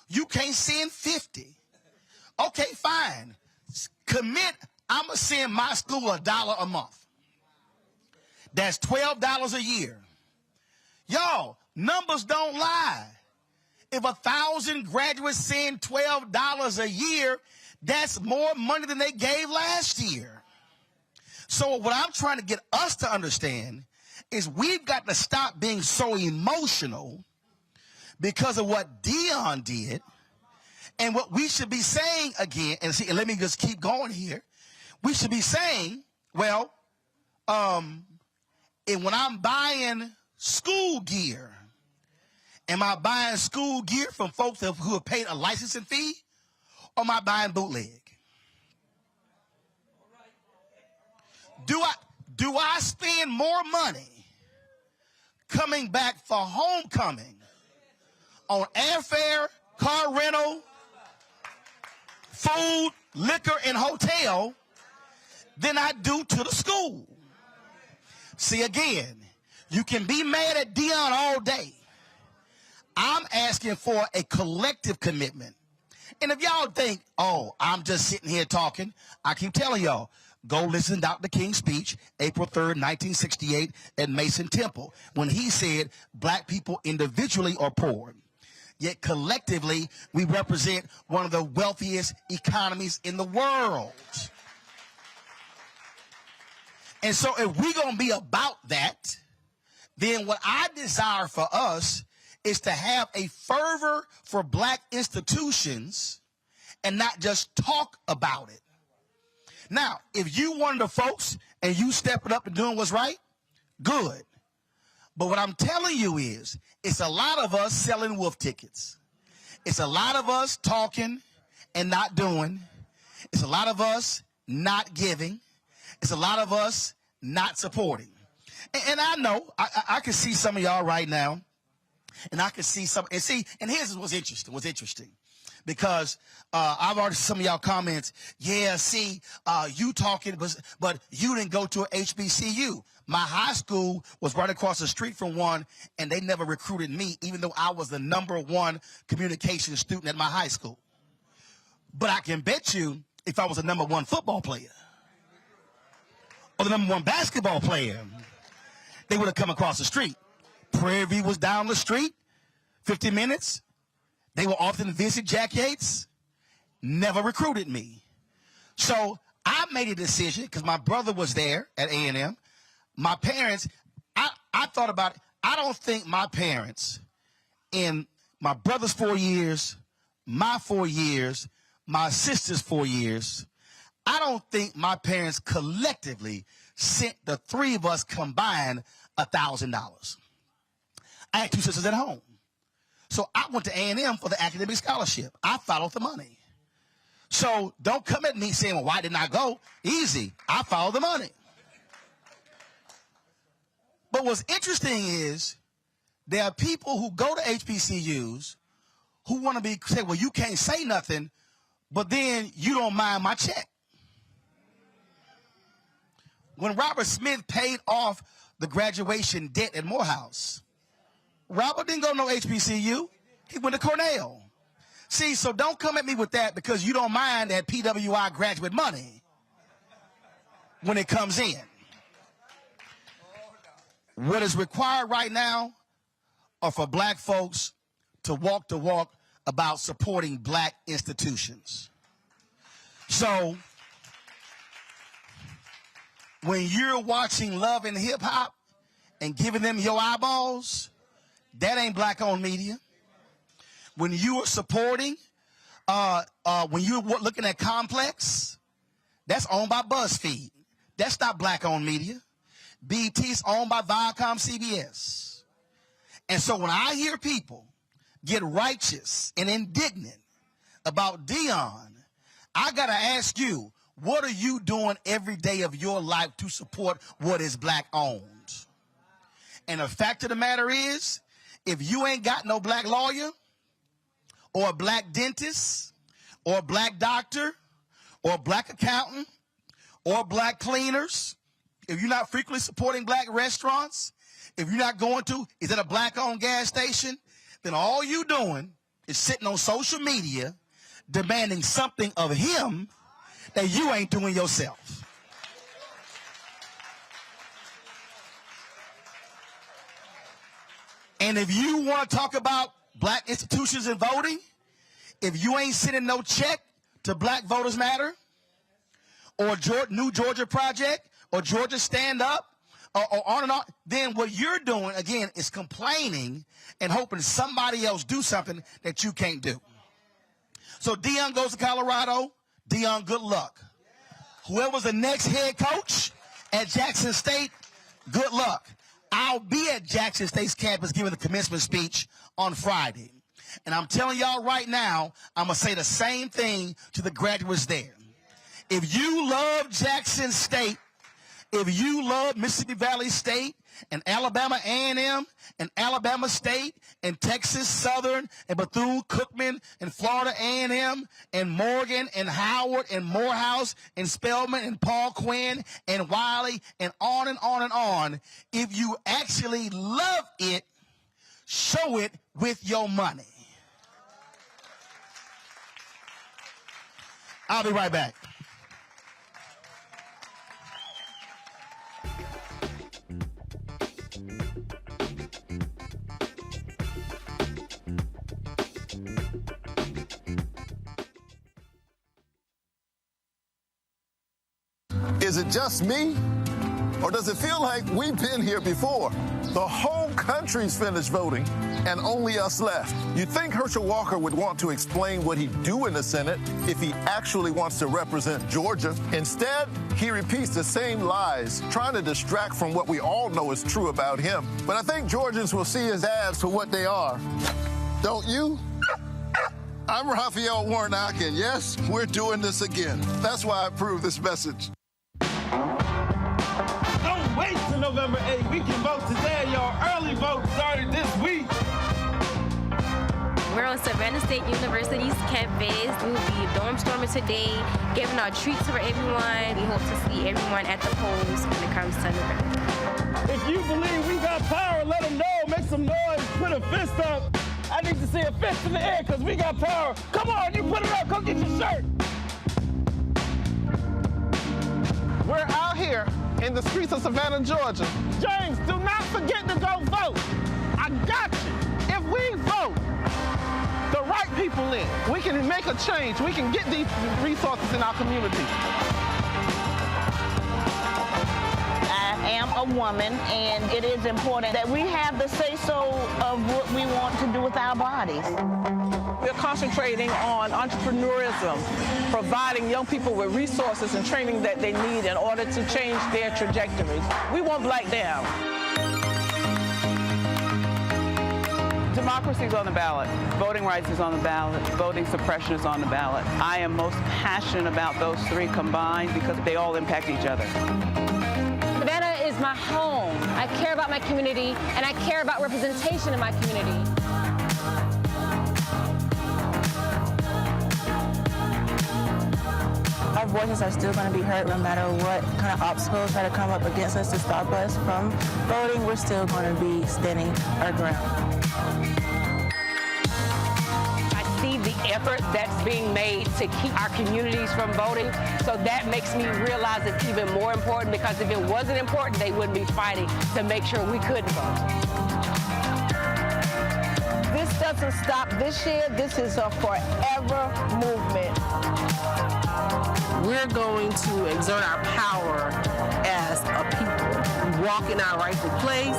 You can't send 50. Okay, fine. Commit, I'm going to send my school $1 a month. That's $12 a year. Y'all, Numbers don't lie. If 1,000 graduates send $12 a year, that's more money than they gave last year. So what I'm trying to get us to understand is we've got to stop being so emotional because of what Deion did. And what we should be saying again, and see, and let me just keep going here. We should be saying, well, and when I'm buying school gear, am I buying school gear from folks who have paid a licensing fee, or am I buying bootleg? Do I spend more money coming back for homecoming on airfare, car rental, food, liquor, and hotel than I do to the school? See, again, you can be mad at Deion all day. I'm asking for a collective commitment. And if y'all think, oh, I'm just sitting here talking, I keep telling y'all, go listen to Dr. King's speech, April 3rd, 1968, at Mason Temple, when he said black people individually are poor, yet collectively we represent one of the wealthiest economies in the world. And so if we're going to be about that, then what I desire for us is to have a fervor for black institutions and not just talk about it. Now, if you one of the folks and you stepping up and doing what's right, good. But what I'm telling you is, it's a lot of us selling wolf tickets. It's a lot of us talking and not doing. It's a lot of us not giving. It's a lot of us not supporting. And I know, I can see some of y'all right now, and I can see some, and here's what's interesting. Because I've already some of y'all comments, yeah, see, you talking, but you didn't go to an HBCU. My high school was right across the street from one, and they never recruited me, even though I was the #1 communication student at my high school. But I can bet you, if I was a #1 football player, or the #1 basketball player, they would have come across the street. Prairie View was down the street, 50 minutes. They will often visit Jack Yates, never recruited me. So I made a decision, because my brother was there at A&M. My parents, I thought about it. I don't think my parents, in my brother's 4 years, my 4 years, my sister's 4 years, I don't think my parents collectively sent the three of us combined $1,000. I had 2 sisters at home. So I went to A&M for the academic scholarship. I followed the money. So don't come at me saying, well, why didn't I go? Easy. I followed the money. But what's interesting is there are people who go to HBCUs who want to say, well, you can't say nothing, but then you don't mind my check. When Robert Smith paid off the graduation debt at Morehouse, Robert didn't go to no HBCU. He went to Cornell. See, so don't come at me with that because you don't mind that PWI graduate money when it comes in. What is required right now are for black folks to walk the walk about supporting black institutions. So when you're watching Love and Hip Hop and giving them your eyeballs, that ain't black-owned media. When you are supporting, when you're looking at Complex, that's owned by BuzzFeed. That's not black-owned media. BET is owned by Viacom CBS. And so when I hear people get righteous and indignant about Deion, I got to ask you, what are you doing every day of your life to support what is black-owned? And the fact of the matter is, if you ain't got no black lawyer or a black dentist or a black doctor or a black accountant or black cleaners, if you're not frequently supporting black restaurants, if you're not going to, is it a black-owned gas station, then all you doing is sitting on social media demanding something of him that you ain't doing yourself. And if you want to talk about black institutions and voting, if you ain't sending no check to Black Voters Matter or New Georgia Project or Georgia Stand Up or on and on, then what you're doing, again, is complaining and hoping somebody else do something that you can't do. So Deion goes to Colorado. Deion, good luck. Whoever's the next head coach at Jackson State, good luck. I'll be at Jackson State's campus giving the commencement speech on Friday. And I'm telling y'all right now, I'm going to say the same thing to the graduates there. If you love Jackson State, if you love Mississippi Valley State and Alabama A&M and Alabama State and Texas Southern and Bethune-Cookman and Florida A&M and Morgan and Howard and Morehouse and Spelman and Paul Quinn and Wiley and on and on and on, if you actually love it, show it with your money. I'll be right back. Is it just me? Or does it feel like we've been here before? The whole country's finished voting, and only us left. You'd think Herschel Walker would want to explain what he'd do in the Senate if he actually wants to represent Georgia. Instead, he repeats the same lies, trying to distract from what we all know is true about him. But I think Georgians will see his ads for what they are. Don't you? I'm Raphael Warnock, and yes, we're doing this again. That's why I approve this message. Don't wait till November 8th. We can vote today, y'all. Early vote started this week. We're on Savannah State University's campus. We will be dorm storming today, giving our treats for everyone. We hope to see everyone at the polls when it comes to November. If you believe we got power, let them know. Make some noise. Put a fist up. I need to see a fist in the air because we got power. Come on, you put it up. Come get your shirt. We're out here in the streets of Savannah, Georgia. James, do not forget to go vote. I got you. If we vote the right people in, we can make a change. We can get these resources in our community. I am a woman, and it is important that we have the say-so of what we want to do with our bodies. We're concentrating on entrepreneurism, providing young people with resources and training that they need in order to change their trajectories. We want Black down. Democracy is on the ballot. Voting rights is on the ballot. Voting suppression is on the ballot. I am most passionate about those three combined because they all impact each other. Savannah is my home. I care about my community, and I care about representation in my community. Our voices are still going to be heard no matter what kind of obstacles try to come up against us to stop us from voting. We're still going to be standing our ground. I see the effort that's being made to keep our communities from voting, so that makes me realize it's even more important, because if it wasn't important, they wouldn't be fighting to make sure we couldn't vote. This doesn't stop this year. This is a forever movement. We're going to exert our power as a people. Walk in our rightful place.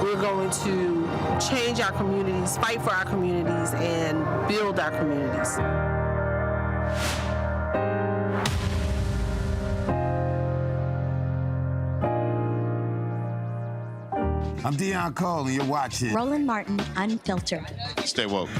We're going to change our communities, fight for our communities, and build our communities. I'm Deion Cole, and you're watching Roland Martin Unfiltered. Stay woke.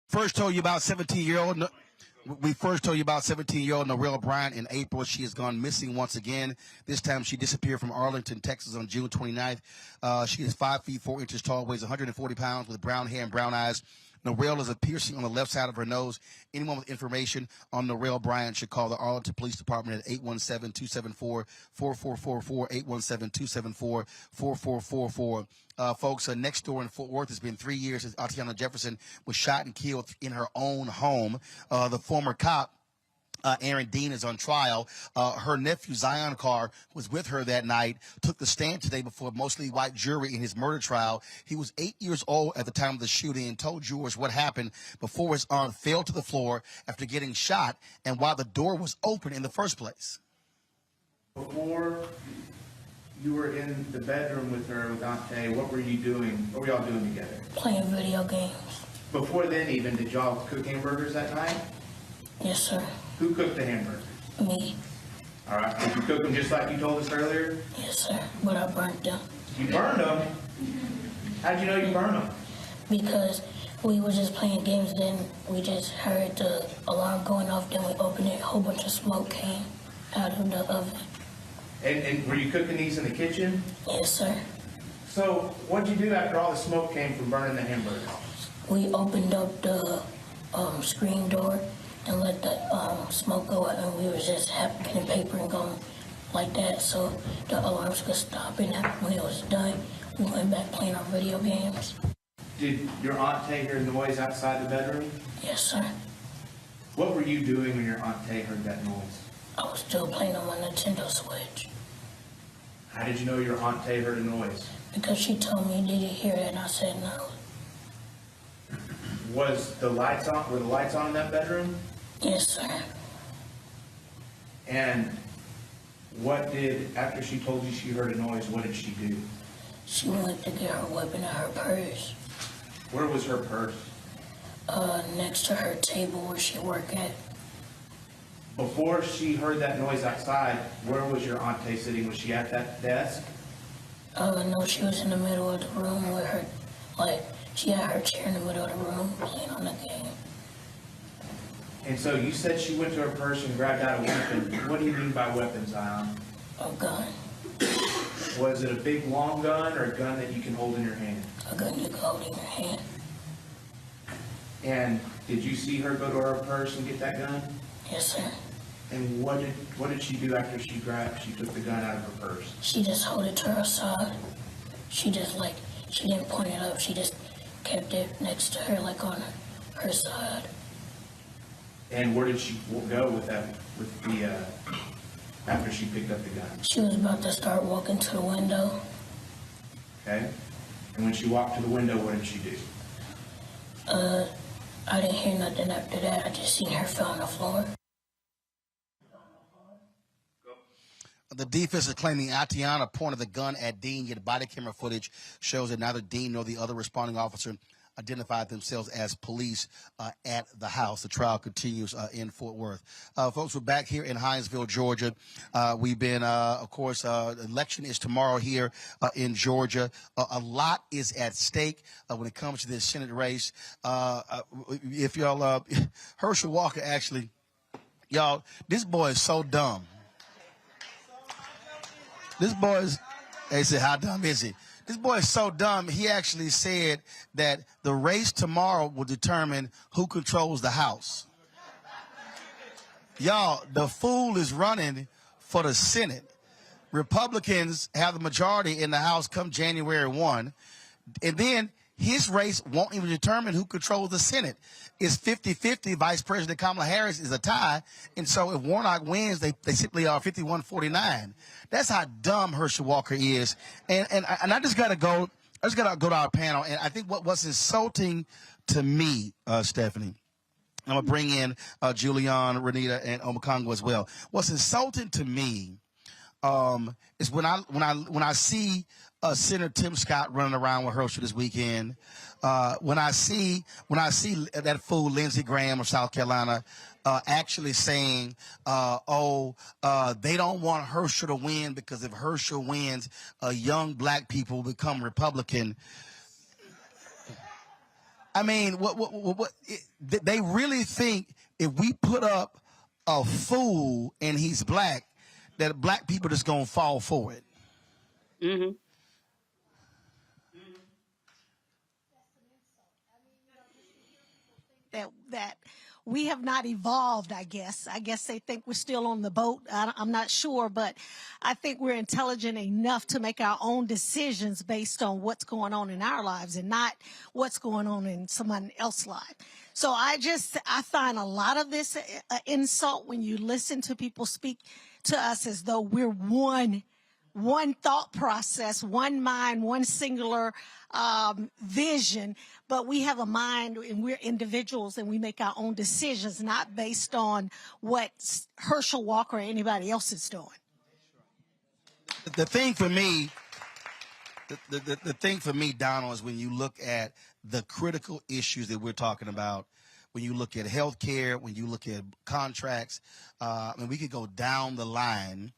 First told you about 17-year-old We first told you about 17-year-old Norrell Bryant in April. She has gone missing once again. This time she disappeared from Arlington, Texas on June 29th. She is 5 feet 4 inches tall, weighs 140 pounds with brown hair and brown eyes. Norrell has a piercing on the left side of her nose. Anyone with information on Norrell Bryant should call the Arlington Police Department at 817-274-4444, 817-274-4444. Folks, next door in Fort Worth, it's been 3 years since Atatiana Jefferson was shot and killed in her own home. The former cop, Aaron Dean, is on trial. Her nephew, Zion Carr, was with her that night, took the stand today before a mostly white jury in his murder trial. He was 8 years old at the time of the shooting and told jurors what happened before his arm fell to the floor after getting shot and while the door was open in the first place. Before you were in the bedroom with her, with Aunt Tay, what were you doing? What were y'all doing together? Playing video games. Before then even, did y'all cook hamburgers that night? Yes, sir. Who cooked the hamburgers? Me. All right. Did you cook them just like you told us earlier? Yes, sir. But I burnt them. You burned them? How'd you know you burned them? Because we were just playing games, then we just heard the alarm going off, then we opened it, a whole bunch of smoke came out of the oven. And were you cooking these in the kitchen? Yes, sir. So what'd you do after all the smoke came from burning the hamburger? We opened up the screen door and let the smoke go out, and we was just having pen and paper and going like that so the alarms could stop. And when it was done, we went back playing our video games. Did your aunt Tay hear noise outside the bedroom? Yes, sir. What were you doing when your aunt Tay heard that noise? I was still playing on my Nintendo Switch. How did you know your aunt Tay heard a noise? Because she told me, did you hear it? And I said no. Was the lights on? Were the lights on in that bedroom? Yes, sir. And what did, after she told you she heard a noise, what did she do? She went to get her weapon out of her purse. Where was her purse? Next to her table where she worked at. Before she heard that noise outside, where was your aunt Tay sitting? Was she at that desk? No, she was in the middle of the room with her, she had her chair in the middle of the room playing on the game. And so you said she went to her purse and grabbed out a weapon. What do you mean by weapon, Zion? A gun. Was it a big long gun or a gun that you can hold in your hand? A gun you can hold in your hand. And did you see her go to her purse and get that gun? Yes, sir. And what did she do after she took the gun out of her purse? She just held it to her side. She just she didn't point it up. She just kept it next to her, on her side. And where did she go with after she picked up the gun? She was about to start walking to the window. Okay. And when she walked to the window, what did she do? I didn't hear nothing after that. I just seen her fell on the floor. The defense is claiming Atatiana pointed the gun at Dean, yet body camera footage shows that neither Dean nor the other responding officer identified themselves as police at the house. The trial continues in Fort Worth. Folks, we're back here in Hinesville, Georgia. We've been, of course, election is tomorrow here in Georgia. A lot is at stake when it comes to this Senate race. If y'all, Hershel Walker actually, y'all, this boy is so dumb. This boy is, they said, how dumb is he? This boy is so dumb, he actually said that the race tomorrow will determine who controls the House. Y'all, the fool is running for the Senate. Republicans have the majority in the House come January 1. And then his race won't even determine who controls the Senate. It's 50-50. Vice President Kamala Harris is a tie. And so if Warnock wins, they simply are 51-49. That's how dumb Hershel Walker is. And I just got to go. I just got to go to our panel. And I think what's insulting to me, Stephanie, I'm going to bring in Julian, Renita, and Omakongo as well. What's insulting to me is when I see Senator Tim Scott running around with Hershel this weekend. When I see that fool Lindsey Graham of South Carolina actually saying, they don't want Hershel to win because if Hershel wins, young black people become Republican. I mean, they really think if we put up a fool and he's black, that black people just gonna fall for it. Mm-hmm. That we have not evolved, I guess. I guess they think we're still on the boat. I'm not sure, but I think we're intelligent enough to make our own decisions based on what's going on in our lives and not what's going on in someone else's life. So I find a lot of this insult when you listen to people speak to us as though we're one thought process, one mind, one singular vision, but we have a mind and we're individuals and we make our own decisions, not based on what Herschel Walker or anybody else is doing. The thing for me, the thing for me, Donald, is when you look at the critical issues that we're talking about, when you look at health care, when you look at contracts, and we could go down the line.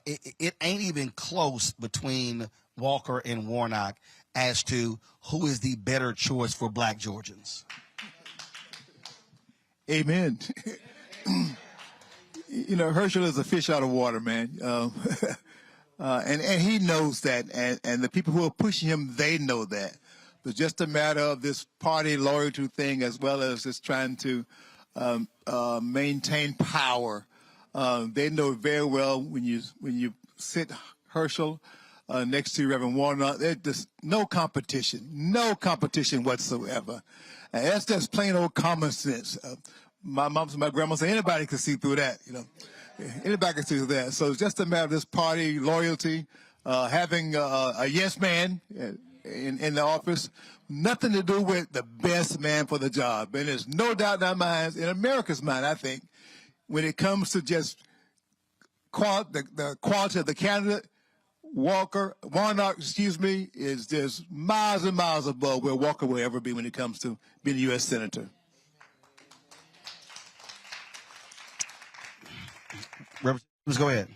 It ain't even close between Walker and Warnock as to who is the better choice for black Georgians. Amen. You know, Herschel is a fish out of water, man. And he knows that. And the people who are pushing him, they know that. It's just a matter of this party loyalty thing as well as just trying to maintain power. They know very well when you sit Herschel next to Reverend Warnock, there's just no competition whatsoever. And that's just plain old common sense. My mom and my grandma say anybody can see through that, you know. Anybody can see through that. So it's just a matter of this party loyalty, having a yes man in the office, nothing to do with the best man for the job. And there's no doubt in our minds, in America's mind, I think, when it comes to just the quality of the candidate, Warnock, is just miles and miles above where Walker will ever be when it comes to being a U.S. Senator. Representatives, go ahead.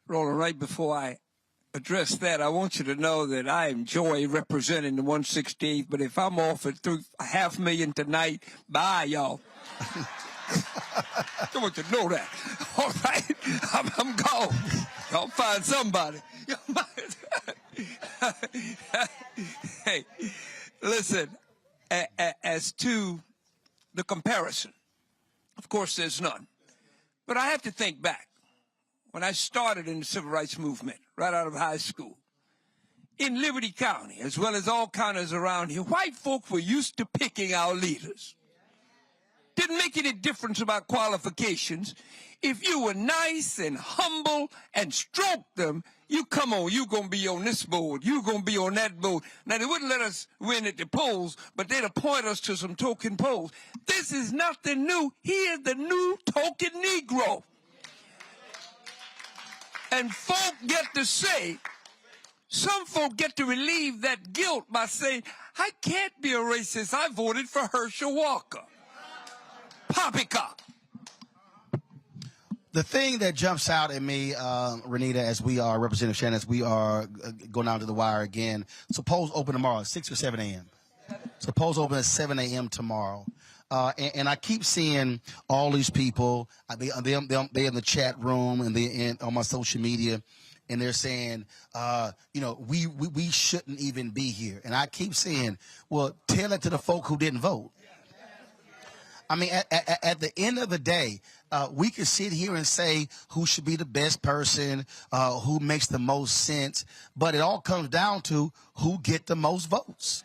Roland, right before I address that, I want you to know that I enjoy representing the 168th, but if I'm offered $500,000 tonight, bye, y'all. I want you to know that. All right, I'm gone. Y'all find somebody. Hey, listen, as to the comparison, of course there's none. But I have to think back. When I started in the civil rights movement, right out of high school, in Liberty County, as well as all counties around here, white folk were used to picking our leaders. Didn't make any difference about qualifications. If you were nice and humble and stroked them, you come on, you're going to be on this board, you're going to be on that board. Now, they wouldn't let us win at the polls, but they'd appoint us to some token polls. This is nothing new. He is the new token Negro. And folk get to say, some folk get to relieve that guilt by saying, I can't be a racist. I voted for Herschel Walker. Poppycock. The thing that jumps out at me, Renita, as we are, Representative Shannon, as we are going down to the wire again, suppose open tomorrow, 6 or 7 a.m. Suppose open at 7 a.m. tomorrow. And I keep seeing all these people, they're in the chat room and on my social media, and they're saying, we shouldn't even be here. And I keep saying, well, tell it to the folk who didn't vote. I mean, at the end of the day, we can sit here and say who should be the best person, who makes the most sense, but it all comes down to who get the most votes.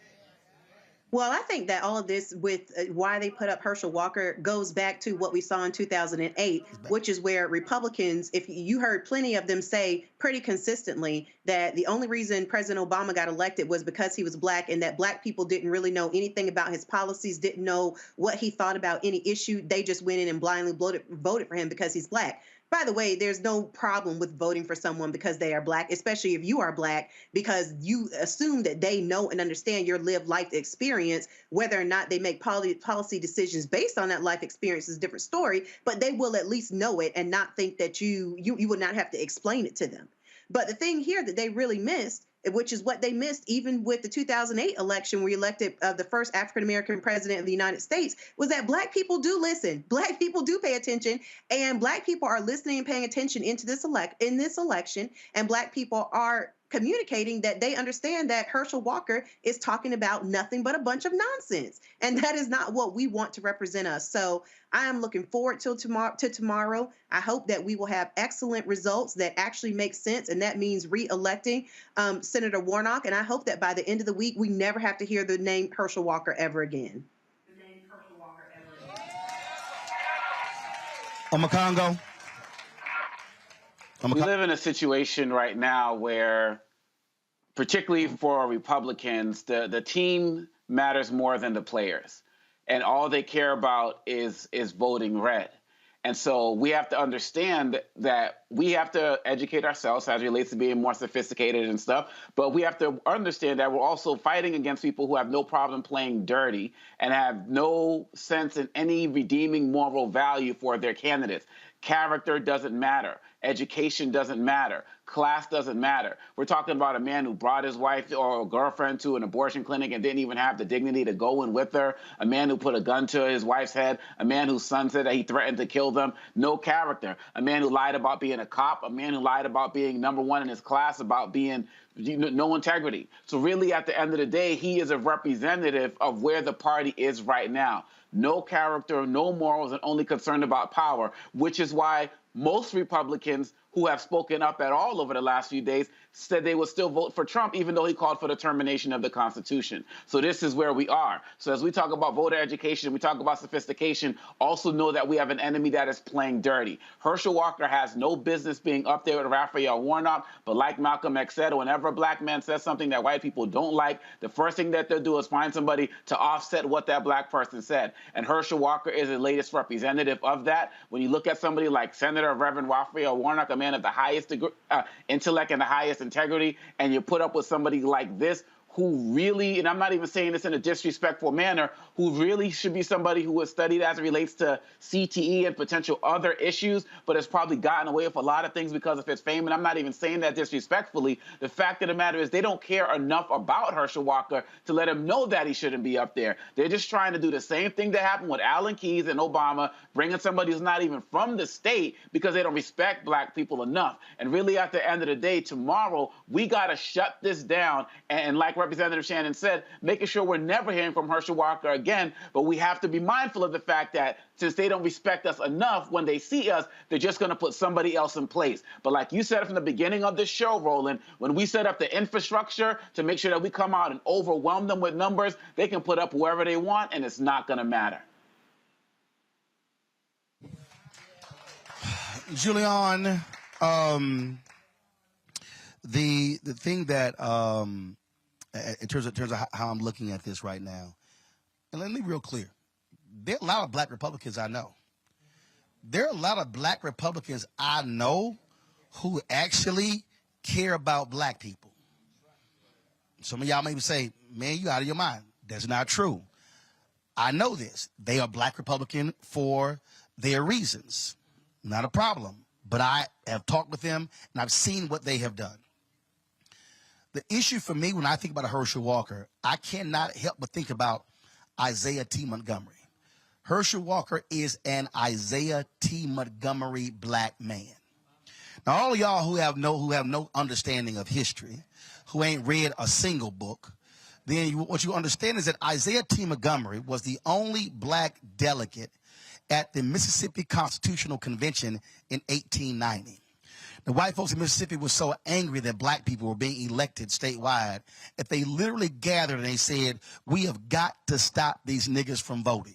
Well, I think that all of this with why they put up Herschel Walker goes back to what we saw in 2008, which is where Republicans, if you heard plenty of them say pretty consistently that the only reason President Obama got elected was because he was black and that black people didn't really know anything about his policies, didn't know what he thought about any issue. They just went in and blindly voted for him because he's black. By the way, there's no problem with voting for someone because they are black, especially if you are black, because you assume that they know and understand your lived life experience. Whether or not they make policy decisions based on that life experience is a different story, but they will at least know it and not think that you would not have to explain it to them. But the thing here that they really missed which is what they missed even with the 2008 election where we elected the first African-American president of the United States, was that Black people do listen. Black people do pay attention, and Black people are listening and paying attention in this election, and Black people are communicating that they understand that Herschel Walker is talking about nothing but a bunch of nonsense. And that is not what we want to represent us. So I am looking forward to tomorrow. I hope that we will have excellent results that actually make sense. And that means re-electing Senator Warnock. And I hope that by the end of the week, we never have to hear the name Herschel Walker ever again. Omakongo. We live in a situation right now where, particularly for Republicans, the team matters more than the players. And all they care about is voting red. And so we have to understand that we have to educate ourselves as it relates to being more sophisticated and stuff. But we have to understand that we're also fighting against people who have no problem playing dirty and have no sense in any redeeming moral value for their candidates. Character doesn't matter. Education doesn't matter. Class doesn't matter. We're talking about a man who brought his wife or girlfriend to an abortion clinic and didn't even have the dignity to go in with her. A man who put a gun to his wife's head. A man whose son said that he threatened to kill them. No character. A man who lied about being a cop. A man who lied about being #1 in his class, about being no integrity. So really, at the end of the day, he is a representative of where the party is right now. No character, no morals, and only concerned about power, which is why most Republicans who have spoken up at all over the last few days said they would still vote for Trump, even though he called for the termination of the Constitution. So this is where we are. So as we talk about voter education, we talk about sophistication, also know that we have an enemy that is playing dirty. Herschel Walker has no business being up there with Raphael Warnock, but like Malcolm X said, whenever a Black man says something that white people don't like, the first thing that they'll do is find somebody to offset what that Black person said. And Herschel Walker is the latest representative of that. When you look at somebody like Senator Reverend Raphael Warnock, a man of the highest intellect and the highest integrity, and you put up with somebody like this who really, and I'm not even saying this in a disrespectful manner, who really should be somebody who was studied as it relates to CTE and potential other issues, but has probably gotten away with a lot of things because of his fame. And I'm not even saying that disrespectfully. The fact of the matter is they don't care enough about Herschel Walker to let him know that he shouldn't be up there. They're just trying to do the same thing that happened with Alan Keyes and Obama, bringing somebody who's not even from the state because they don't respect Black people enough. And really, at the end of the day, tomorrow, we got to shut this down. And like Representative Shannon said, making sure we're never hearing from Herschel Walker again, but we have to be mindful of the fact that since they don't respect us enough, when they see us, they're just going to put somebody else in place. But like you said from the beginning of this show, Roland, when we set up the infrastructure to make sure that we come out and overwhelm them with numbers, they can put up whoever they want, and it's not going to matter. Julian, the thing that in terms of how I'm looking at this right now, and let me be real clear, there are a lot of Black Republicans I know. There are a lot of Black Republicans I know who actually care about Black people. Some of y'all maybe say, man, you out of your mind. That's not true. I know this. They are Black Republican for their reasons. Not a problem. But I have talked with them, and I've seen what they have done. The issue for me when I think about a Herschel Walker, I cannot help but think about Isaiah T. Montgomery. Herschel Walker is an Isaiah T. Montgomery Black man. Now, all of y'all who have no understanding of history, who ain't read a single book, then what you understand is that Isaiah T. Montgomery was the only Black delegate at the Mississippi Constitutional Convention in 1890. The white folks in Mississippi were so angry that Black people were being elected statewide that they literally gathered and they said, we have got to stop these niggas from voting.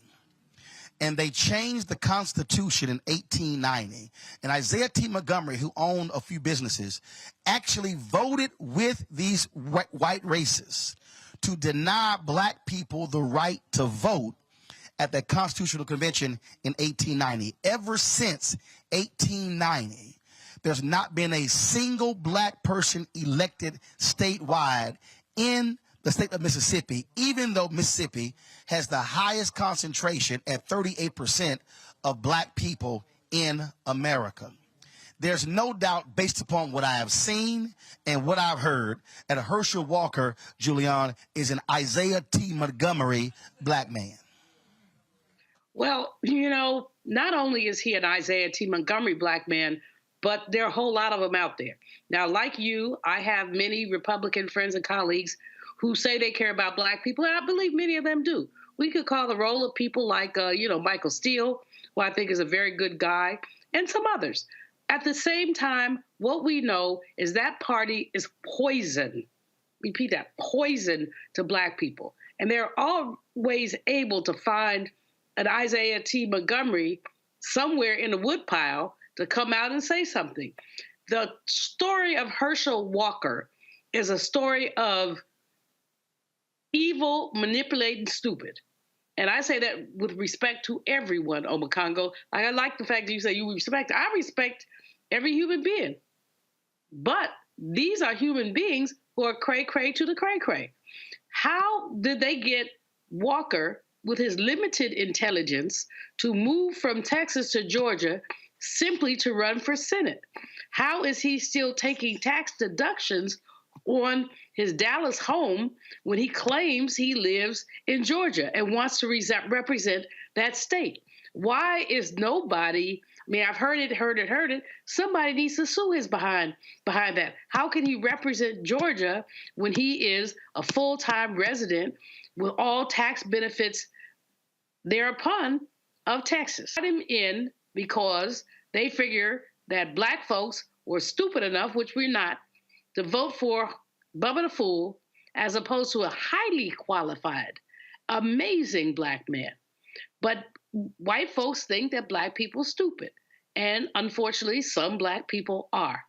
And they changed the Constitution in 1890. And Isaiah T. Montgomery, who owned a few businesses, actually voted with these white racists to deny Black people the right to vote at the Constitutional Convention in 1890. Ever since 1890, there's not been a single Black person elected statewide in the state of Mississippi, even though Mississippi has the highest concentration at 38% of Black people in America. there's no doubt, based upon what I have seen and what I've heard, that Hershel Walker, Julian, is an Isaiah T. Montgomery black man. Well, you know, not only is he an Isaiah T. Montgomery black man, but there are a whole lot of them out there. Now, like you, I have many Republican friends and colleagues who say they care about black people, and I believe many of them do. We could call the role of people like, Michael Steele, who I think is a very good guy, and some others. At the same time, what we know is that party is poison. Repeat that, poison to black people. And they're always able to find an Isaiah T. Montgomery somewhere in the woodpile to come out and say something. The story of Hershel Walker is a story of evil, manipulating, stupid. And I say that with respect to everyone, Omakongo. I like the fact that you say you respect. I respect every human being. But these are human beings who are cray-cray to the cray-cray. How did they get Walker, with his limited intelligence, to move from Texas to Georgia simply to run for Senate? How is he still taking tax deductions on his Dallas home when he claims he lives in Georgia and wants to represent that state? Why is nobody, I mean, I've heard it. Somebody needs to sue his behind that. How can he represent Georgia when he is a full-time resident with all tax benefits thereupon of Texas? Got him in because they figure that black folks were stupid enough, which we're not, to vote for Bubba the Fool as opposed to a highly qualified, amazing black man. But white folks think that black people are stupid. And unfortunately, some black people are.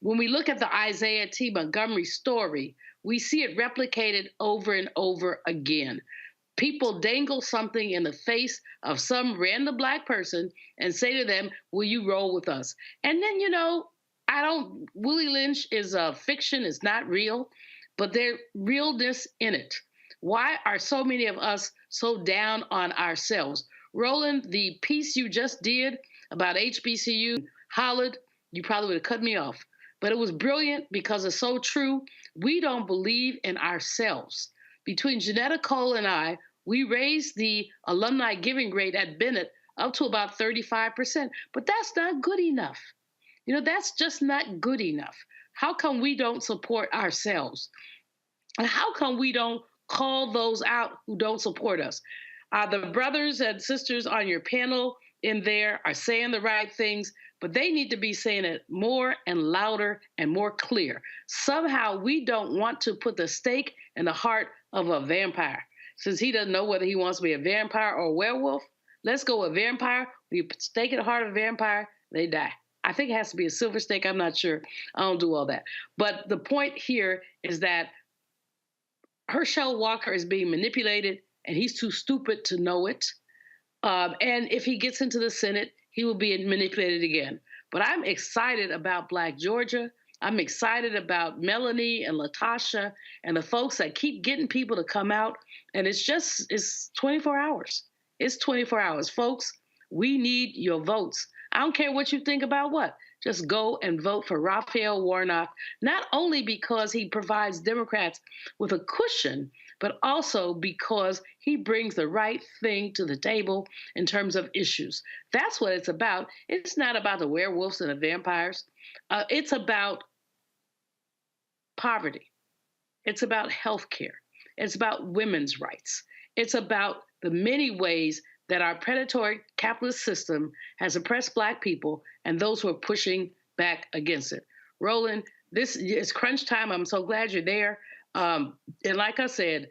When we look at the Isaiah T. Montgomery story, we see it replicated over and over again. People dangle something in the face of some random black person and say to them, will you roll with us? And then, Willie Lynch is a fiction, it's not real, but there's realness in it. Why are so many of us so down on ourselves? Roland, the piece you just did about HBCU, hollered, you probably would have cut me off. But it was brilliant because it's so true. We don't believe in ourselves. Between Janetta Cole and I, we raised the alumni giving rate at Bennett up to about 35%, but that's not good enough. That's just not good enough. How come we don't support ourselves? And how come we don't call those out who don't support us? The brothers and sisters on your panel in there are saying the right things, but they need to be saying it more and louder and more clear. Somehow we don't want to put the stake in the heart of a vampire. Since he doesn't know whether he wants to be a vampire or a werewolf, let's go with vampire. When you stake in the heart of a vampire, they die. I think it has to be a silver stake. I'm not sure. I don't do all that. But the point here is that Hershel Walker is being manipulated, and he's too stupid to know it. And if he gets into the Senate, he will be manipulated again. But I'm excited about Black Georgia. I'm excited about Melanie and Latasha and the folks that keep getting people to come out. And it's 24 hours. It's 24 hours. Folks, we need your votes. I don't care what you think about what. Just go and vote for Raphael Warnock, not only because he provides Democrats with a cushion, but also because he brings the right thing to the table in terms of issues. That's what it's about. It's not about the werewolves and the vampires. It's about poverty. It's about health care. It's about women's rights. It's about the many ways that our predatory capitalist system has oppressed Black people and those who are pushing back against it. Roland, this is crunch time. I'm so glad you're there. And like I said,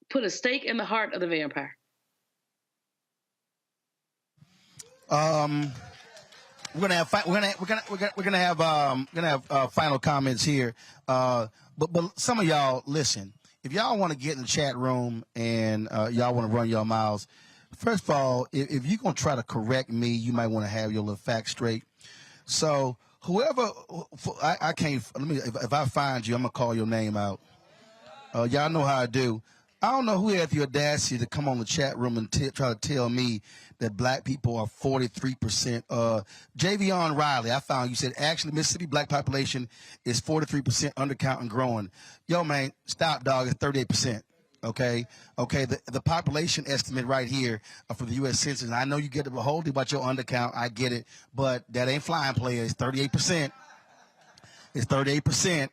put a stake in the heart of the vampire. We're gonna have final comments here. But some of y'all, listen. If y'all want to get in the chat room and y'all want to run your mouths, first of all, if you're going to try to correct me, you might want to have your little facts straight. So whoever, I can't, if I find you, I'm going to call your name out. Y'all know how I do. I don't know who had the audacity to come on the chat room and try to tell me that black people are 43%. Javion Riley, I found you said actually Mississippi black population is 43% undercount and growing. Yo, man, stop, dog. It's 38%. Okay. The population estimate right here for the U.S. Census. And I know you get a whole thing about your undercount. I get it, but that ain't flying, player. It's 38%. It's 38%.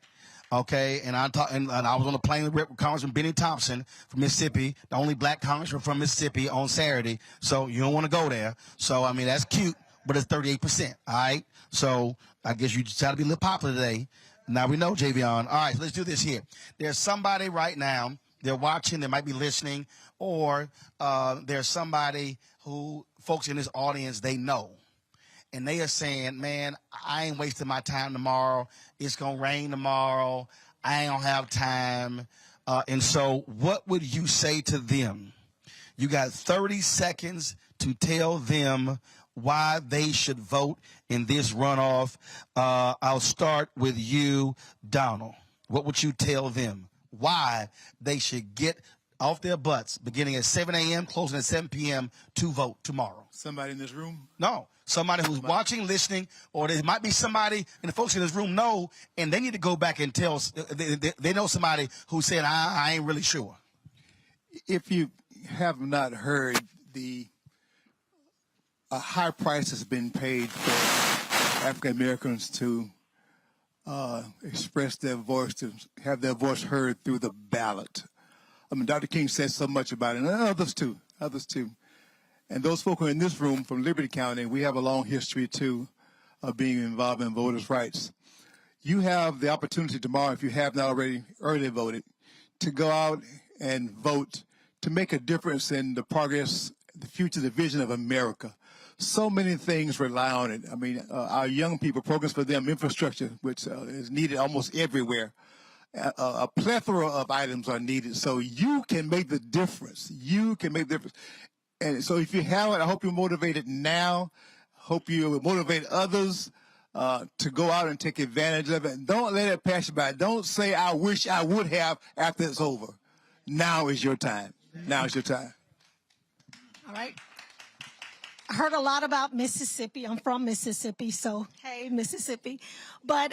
Okay, and I was on the plane with Congressman Benny Thompson from Mississippi, the only black congressman from Mississippi on Saturday. So you don't want to go there. So I mean that's cute, but it's 38%. All right. So I guess you just try to be a little popular today. Now we know, Javion. All right, so let's do this here. There's somebody right now. They're watching. They might be listening, or there's somebody who folks in this audience they know. And they are saying, man, I ain't wasting my time tomorrow. It's going to rain tomorrow. I ain't going to have time. And so what would you say to them? You got 30 seconds to tell them why they should vote in this runoff. I'll start with you, Donald. What would you tell them? Why they should get off their butts beginning at 7 a.m., closing at 7 p.m. to vote tomorrow? Somebody in this room? No. Somebody who's watching, listening, or there might be somebody, and the folks in this room know, and they need to go back and tell, they know somebody who said, I ain't really sure. If you have not heard, a high price has been paid for African Americans to express their voice, to have their voice heard through the ballot. I mean, Dr. King said so much about it, and others too. And those folk who are in this room from Liberty County, we have a long history, too, of being involved in voters' rights. You have the opportunity tomorrow, if you have not already early voted, to go out and vote to make a difference in the progress, the future, the vision of America. So many things rely on it. I mean, our young people, programs for them, infrastructure, which is needed almost everywhere. A plethora of items are needed. So you can make the difference. You can make the difference. And so if you haven't, I hope you're motivated now. Hope you motivate others to go out and take advantage of it. And don't let it pass you by. Don't say, I wish I would have after it's over. Now is your time. Now is your time. All right. I heard a lot about Mississippi. I'm from Mississippi, so hey, Mississippi. But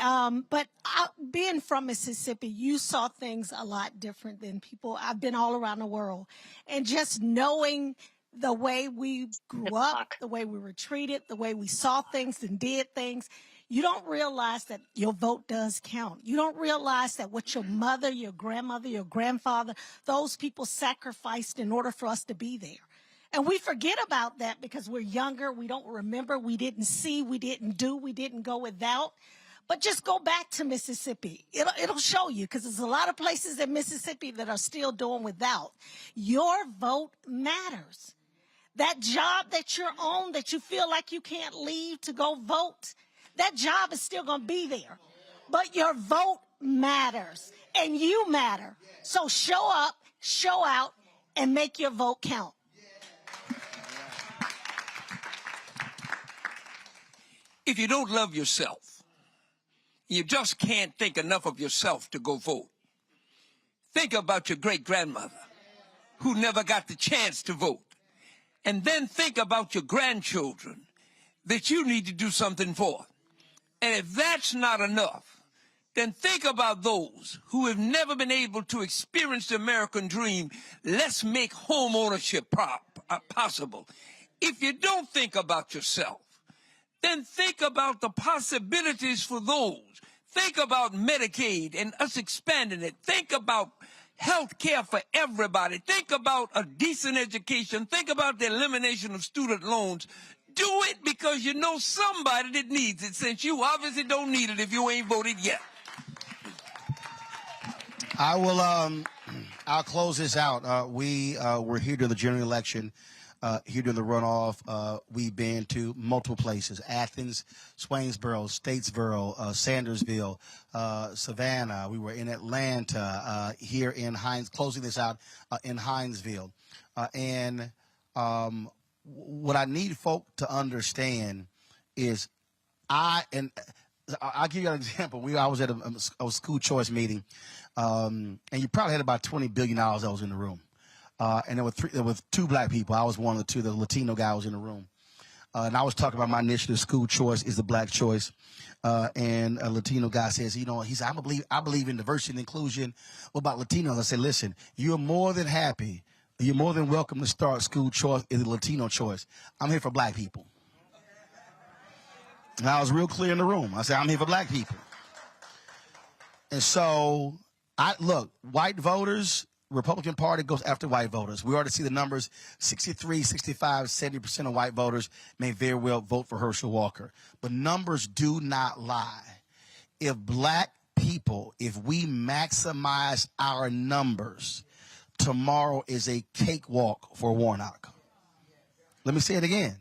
being from Mississippi, you saw things a lot different than people. I've been all around the world. And just knowing the way we grew up, the way we were treated, the way we saw things and did things, you don't realize that your vote does count. You don't realize that what your mother, your grandmother, your grandfather, those people sacrificed in order for us to be there. And we forget about that because we're younger. We don't remember. We didn't see. We didn't do. We didn't go without. But just go back to Mississippi. It'll show you, because there's a lot of places in Mississippi that are still doing without. Your vote matters. That job that you're on, that you feel like you can't leave to go vote, that job is still going to be there. But your vote matters, and you matter. So show up, show out, and make your vote count. If you don't love yourself, you just can't think enough of yourself to go vote. Think about your great-grandmother who never got the chance to vote. And then think about your grandchildren that you need to do something for. And if that's not enough, then think about those who have never been able to experience the American dream. Let's make home ownership possible. If you don't think about yourself, then think about the possibilities for those. Think about Medicaid and us expanding it. Think about health care for everybody. Think about a decent education. Think about the elimination of student loans. Do it because you know somebody that needs it, since you obviously don't need it if you ain't voted yet. I'll close this out. We were here during the general election. Here during the runoff, we've been to multiple places: Athens, Swainsboro, Statesboro, Sandersville, Savannah. We were in Atlanta, here in closing this out in Hinesville. And what I need folk to understand is I'll give you an example. I was at a school choice meeting And you probably had about $20 billion that was in the room. And there were two black people. I was one of the two. The Latino guy was in the room. And I was talking about my initiative, school choice is the black choice. And a Latino guy says, he said, I believe in diversity and inclusion. What about Latinos? I said, listen, you're more than happy. You're more than welcome to start school choice is the Latino choice. I'm here for black people. And I was real clear in the room. I said, I'm here for black people. And so, look, white voters, Republican Party goes after white voters. We already see the numbers, 63, 65, 70% of white voters may very well vote for Herschel Walker. But numbers do not lie. If black people, if we maximize our numbers, tomorrow is a cakewalk for Warnock. Let me say it again.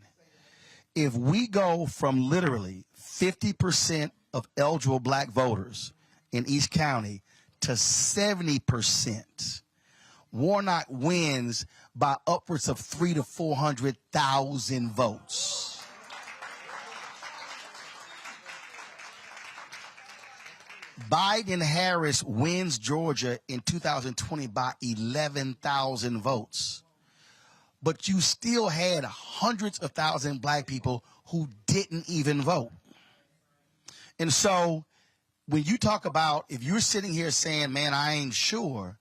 If we go from literally 50% of eligible black voters in East County to 70%, Warnock wins by upwards of 300,000 to 400,000 votes. Biden-Harris wins Georgia in 2020 by 11,000 votes. But you still had hundreds of thousands of black people who didn't even vote. And so when you talk about, if you're sitting here saying, man, I ain't sure,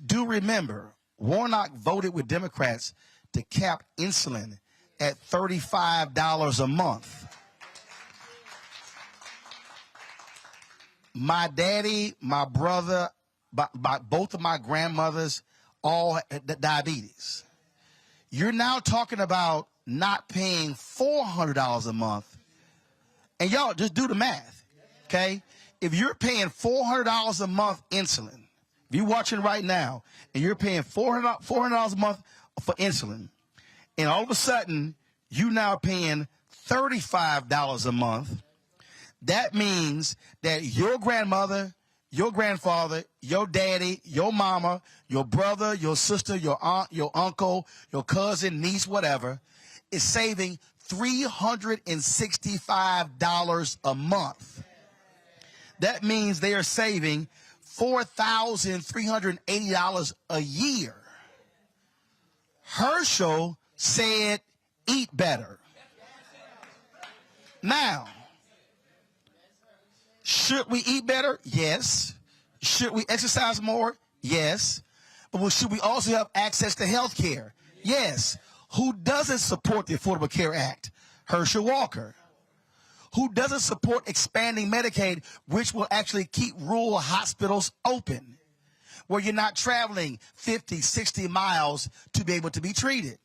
do remember, Warnock voted with Democrats to cap insulin at $35 a month. My daddy, my brother, both of my grandmothers all had diabetes. You're now talking about not paying $400 a month. And y'all, just do the math, okay? If you're paying $400 a month insulin, if you're watching right now and you're paying $400 a month for insulin, and all of a sudden you now paying $35 a month, that means that your grandmother, your grandfather, your daddy, your mama, your brother, your sister, your aunt, your uncle, your cousin, niece, whatever, is saving $365 a month. That means they are saving $4,380 a year. Herschel said, eat better. Now, should we eat better? Yes. Should we exercise more? Yes. But should we also have access to health care? Yes. Who doesn't support the Affordable Care Act? Herschel Walker. Who doesn't support expanding Medicaid, which will actually keep rural hospitals open, where you're not traveling 50, 60 miles to be able to be treated?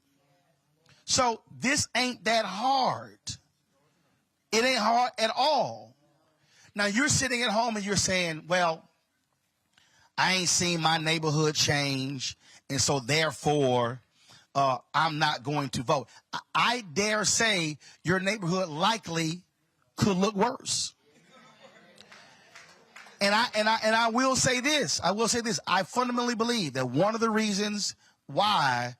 So this ain't that hard. It ain't hard at all. Now, you're sitting at home and you're saying, well, I ain't seen my neighborhood change, and so therefore I'm not going to vote. I dare say your neighborhood likely could look worse. And I will say this. I fundamentally believe that one of the reasons why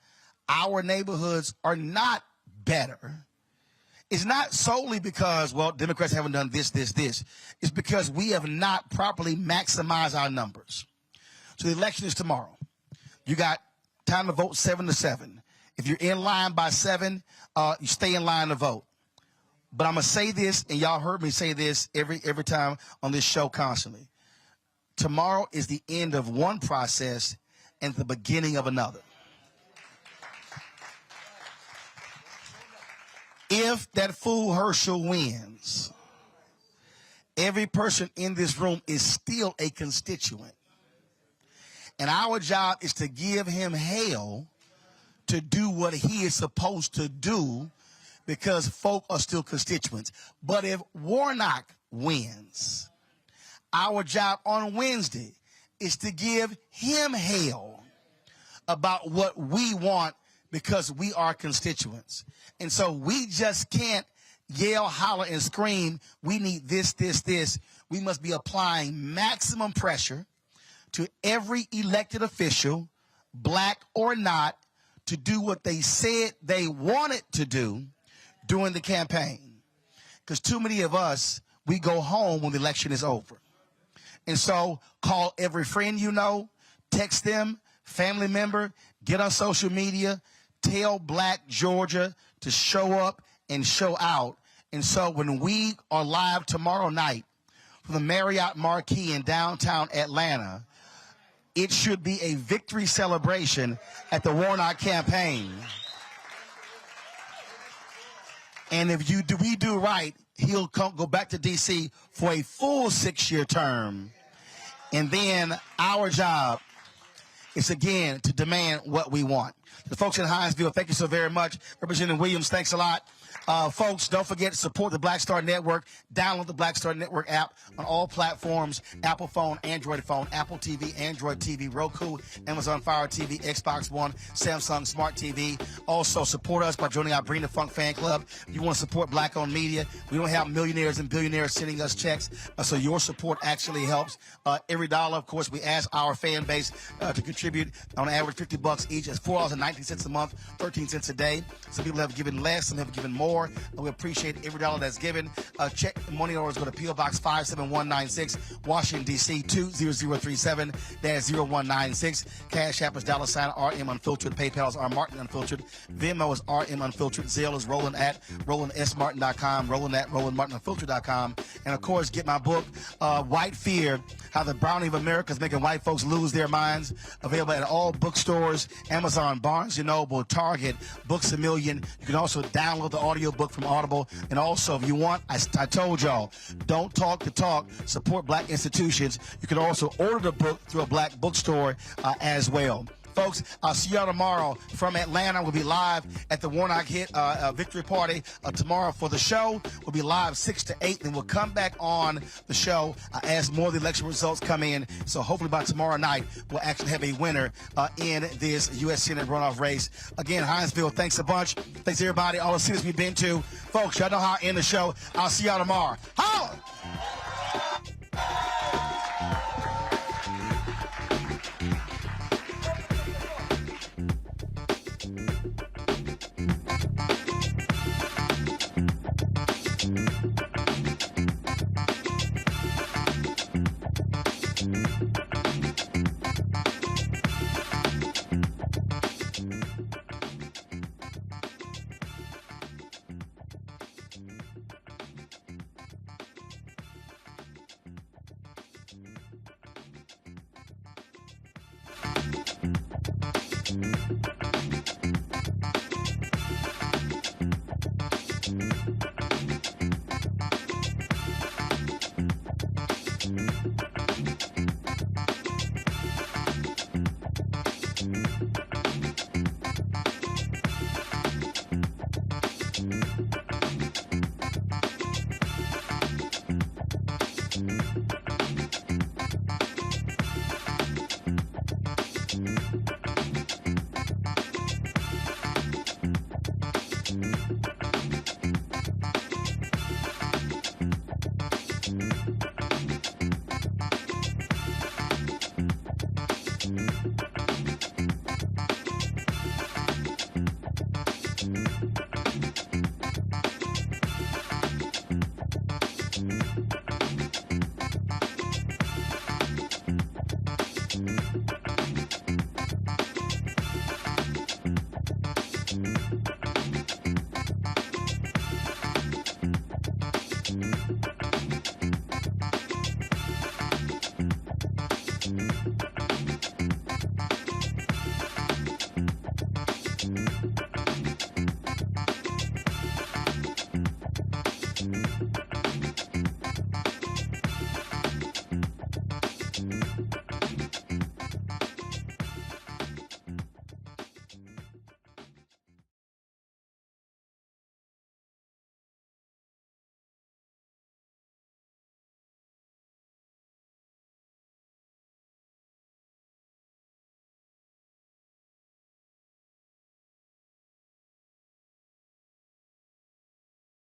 our neighborhoods are not better is not solely because, well, Democrats haven't done this. It's because we have not properly maximized our numbers. So the election is tomorrow. You got time to vote 7 to 7. If you're in line by 7, you stay in line to vote. But I'm going to say this, and y'all heard me say this every time on this show constantly. Tomorrow is the end of one process and the beginning of another. If that fool Herschel wins, every person in this room is still a constituent. And our job is to give him hell to do what he is supposed to do, because folk are still constituents. But if Warnock wins, our job on Wednesday is to give him hell about what we want, because we are constituents. And so we just can't yell, holler, and scream, we need this. We must be applying maximum pressure to every elected official, black or not, to do what they said they wanted to do during the campaign. Because too many of us, we go home when the election is over. And so call every friend you know, text them, family member, get on social media, tell Black Georgia to show up and show out. And so when we are live tomorrow night from the Marriott Marquis in downtown Atlanta, it should be a victory celebration at the Warnock campaign. And if we do right, he'll go back to D.C. for a full 6-year term. And then our job is, again, to demand what we want. The folks in Hinesville, thank you so very much. Representative Williams, thanks a lot. Folks, don't forget to support the Black Star Network. Download the Black Star Network app on all platforms: Apple phone, Android phone, Apple TV, Android TV, Roku, Amazon Fire TV, Xbox One, Samsung Smart TV. Also, support us by joining our Bring the Funk fan club. If you want to support Black-owned media, we don't have millionaires and billionaires sending us checks, so your support actually helps. Every dollar, of course, we ask our fan base to contribute on average $50 each. It's $4.90 a month, 13 cents a day. Some people have given less, some have given more. We appreciate every dollar that's given. Check money orders. Go to P.O. Box 57196, Washington, D.C. 20037. That's 0196. Cash App is $RM Unfiltered. PayPal is R Martin Unfiltered. Venmo is RM Unfiltered. Zelle is Roland at RolandSMartin.com. Roland at RolandMartinUnfiltered.com. And of course, get my book, White Fear: How the Browning of America is Making White Folks Lose Their Minds. Available at all bookstores: Amazon, Barnes & Noble, Target, Books A Million. You can also download the audio book from Audible. And also, if you want, I told y'all, don't talk the talk, support Black institutions. You can also order the book through a Black bookstore as well. Folks, I'll see y'all tomorrow from Atlanta. We'll be live at the Warnock Victory Party tomorrow for the show. We'll be live 6 to 8, then we'll come back on the show as more of the election results come in. So hopefully by tomorrow night, we'll actually have a winner in this U.S. Senate runoff race. Again, Hinesville, thanks a bunch. Thanks everybody, all the cities we've been to. Folks, y'all know how I end the show. I'll see y'all tomorrow. Holla!